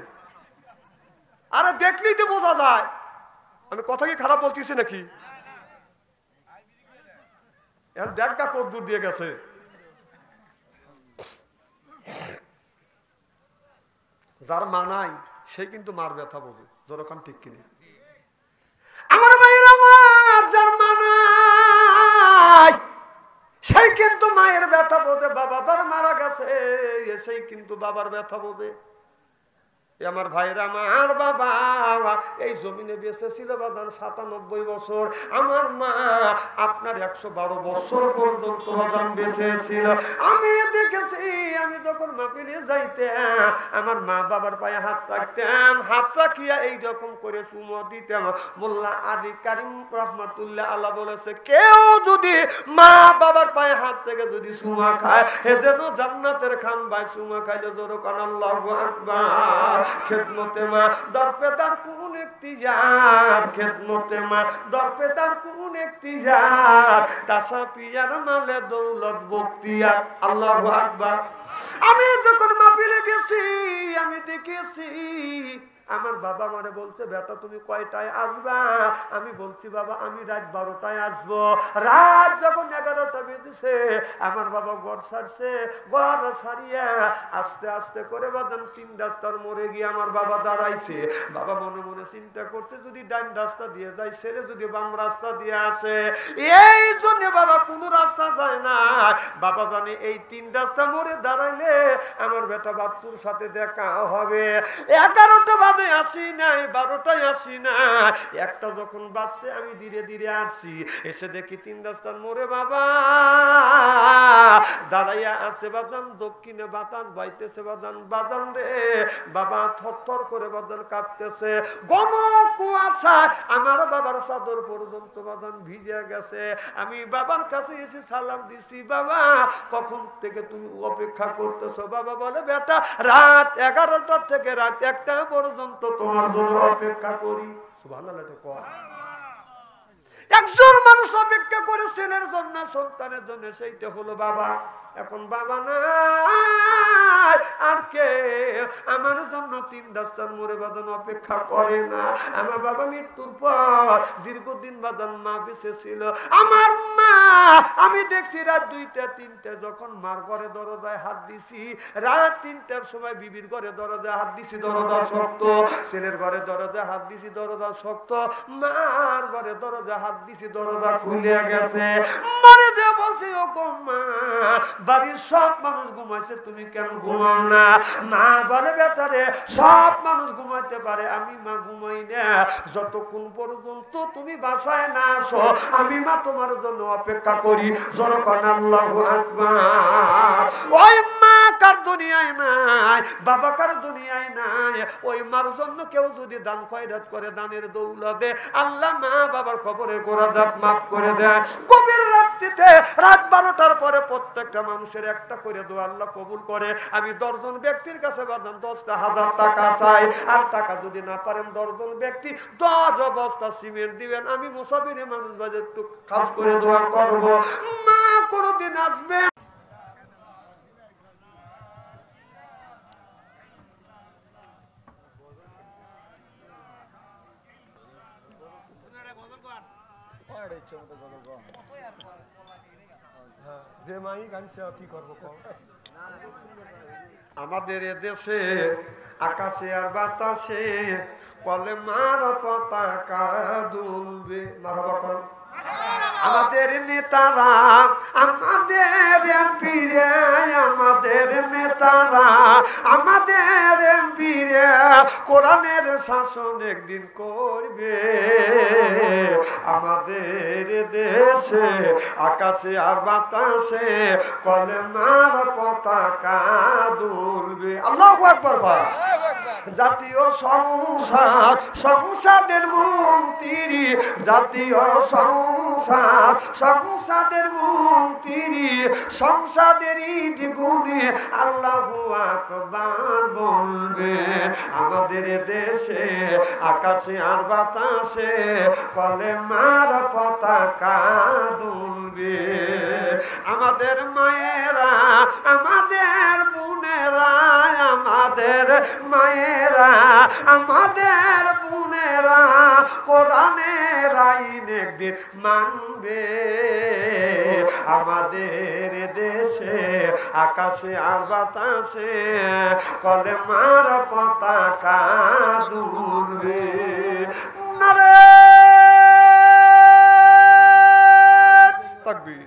আরে দেখলেই তো বোঝা যায়, আমি কথা কি খারাপ বলতেছি নাকি? এখন দেখা কত দূর দিয়ে গেছে। যার মা নাই সেই কিন্তু মার ব্যথা বোঝে, যেরকম ঠিক কিনে। আমার মায়ের, আমার যার মা নাই সেই কিন্তু মায়ের ব্যথা বোঝে, বাবা যার মারা গেছে সেই কিন্তু বাবার ব্যথা বোঝে। আমার ভাইরা, আমার বাবা এই জমিনে বেঁচে ছিল বাদান 97 বছর, আমার মা আপনার 112 বছর পর্যন্ত বাদান বেঁচে ছিল। আমি দেখেছি, আমি যখন মাহফিলে যাইতাম আমার মা বাবার পায়ে হাত রাখতাম, হাত রাখিয়া এইরকম করে চুমো দিতাম। মোল্লা আদি কারিম রহমাতুল্লাহ আল্লাহ বলেছে, কেউ যদি মা বাবার পায়ে হাত থেকে যদি চুমা খায়, হে যেন জান্নাতের খাম্বায় চুমা খাইলে যেরকম আল্লাহু আকবার। খেদমতে মা দরপেদার কোন ইক্তিজার, খেদমতে মা দরপেদার কোন ইক্তিজার, তাসা পিয়ার মালে দৌলত বখতিয়ার, আল্লাহু আকবার। আমি যখন মাহফিলে গেছি আমি দেখেছি আমার বাবা মানে বলছে, বেটা তুমি কয়টায় আসবা? আমি বলছি বাবা আমি রাত 12টায় আসবো। রাত যখন 11টা বেজেছে আমার বাবা ঘর ছাড়ছে, ঘর ছাড়িয়া আস্তে আস্তে করে বাদান 3 রাস্তার মোড়ে গিয়ে আমার বাবা দাঁড়াইছে। বাবা মনে মনে চিন্তা করতে, যদি ডান রাস্তা দিয়ে যায়, ছেলে যদি বাম রাস্তা দিয়ে আসে, এই জন্য বাবা কোনো রাস্তা যায় না। বাবা জানে এই 3 রাস্তা মোড়ে দাঁড়াইলে আমার বেটা বাচ্চুর সাথে দেখা হবে। 11টা বাজে আসি নাই, 12টায় আসি না, 1টা যখন বাজছে আমি ধীরে ধীরে আসছি। এসে দেখি 3 রাস্তার মোড়ে বাবা দাঁড়াইয়া আছে। বাদান দক্ষিণে বাতাস বাইতেছে, বাদান বাদান রে বাবা থরথর করে বাদান কাঁপতেছে। ঘন কুয়াশা আমার বাবার চাদর পর্যন্ত বাদান ভিজে গেছে। আমি বাবার কাছে এসে সালাম দিছি, বাবা কখন থেকে তুমি অপেক্ষা করতেছো? বাবা বলে, বেটা রাত 11টা থেকে রাত 1টা পর্যন্ত তোমার জন্য অপেক্ষা করি। সুবহানাল্লাহ। একজন মানুষ অপেক্ষা করে ছেলের জন্য, সন্তানের জন্য, সেইটা হলো বাবা। এখন বাবা নাই আর কে আমার জন্য 3 রাস্তার মোড়ে বাদান অপেক্ষা করে না। আমার বাবা মৃত্যুর পর দীর্ঘদিন বাদান মা বেঁচে ছিল। আমার মা আমি দেখছি রাত 2টা 3টা যখন মার ঘরে দরজায় হাত দিছি, রাত 3টার সময় বিবির ঘরে দরজায় হাত দিছি, দরজা শক্ত, ছেলের ঘরে দরজায় হাত দিছি, দরজা শক্ত, মার ঘরে দরজা হাত দিছি, দরজা খুলে গেছে। মারে যে বলছি, ও গো মা, বাড়ির সব মানুষ ঘুমাইছে, তুমি কেন ঘুমাও না? মা বলে, বেটারে সব মানুষ ঘুমাইতে পারে, আমি মা ঘুমাই না। যতক্ষণ পর্যন্ত তুমি বাসায় না আসো, আমি মা তোমার জন্য অপেক্ষা করি। জনগণ আল্লাহু আকবার। ওই মা কার দুনিয়ায় নাই, বাবা কার দুনিয়ায় নাই, ওই মার জন্য কেউ যদি দান খয়রাত করে, দানের দৌলতে আল্লাহ মা বাবার কবরে গোরাদাত মাফ করে দেয়। গভীর রাত্রিতে রাত 12টার পরে প্রত্যেকটা মানুষের একটা করে দোয়া আল্লাহ কবুল করে। আমি 10 জন ব্যক্তির কাছে বাদান 10,000 টাকা চাই, আর টাকা যদি না পারেন 10 জন ব্যক্তি 10 বস্তা সিমেন্ট দিবেন। আমি মুসাফিরে মানুষ বাজে একটু খাস করে দোয়া করব। মা কোনদিন আসবে যে মাই গানছে কি করবো? আমাদের দেশে আকাশে আর বাতাসে কলেমার পতাকা দুলবে। মারহাবা কর। আমাদের নেতারা, আমাদের এমপিরে, আমাদের নেতারা, আমাদের এমপিরে কোরআনের শাসন একদিন করবে। আমাদের দেশে আকাশে আর বাতাসে কলেমার পতাকা দুলবে। আল্লাহু আকবার। জাতীয় সংসদ, সংসদের মন্ত্রী, জাতীয় সংসদ, সংসদের মন্ত্রী, সংসদের ঈদ গুনে আল্লাহু আকবার বলবে। আমাদের দেশে আকাশে আর বাতাসে কলেমার পতাকা দুলবে। আমাদের মায়েরা, আমাদের বোনেরা, আমাদের মায়েরা, আমাদের বোনেরা কোরআনের আইন একদিন মানবে। আমাদের দেশে আকাশে আর বাতাসে কলেমার পতাকা দুলবে। নারে তাকবীর।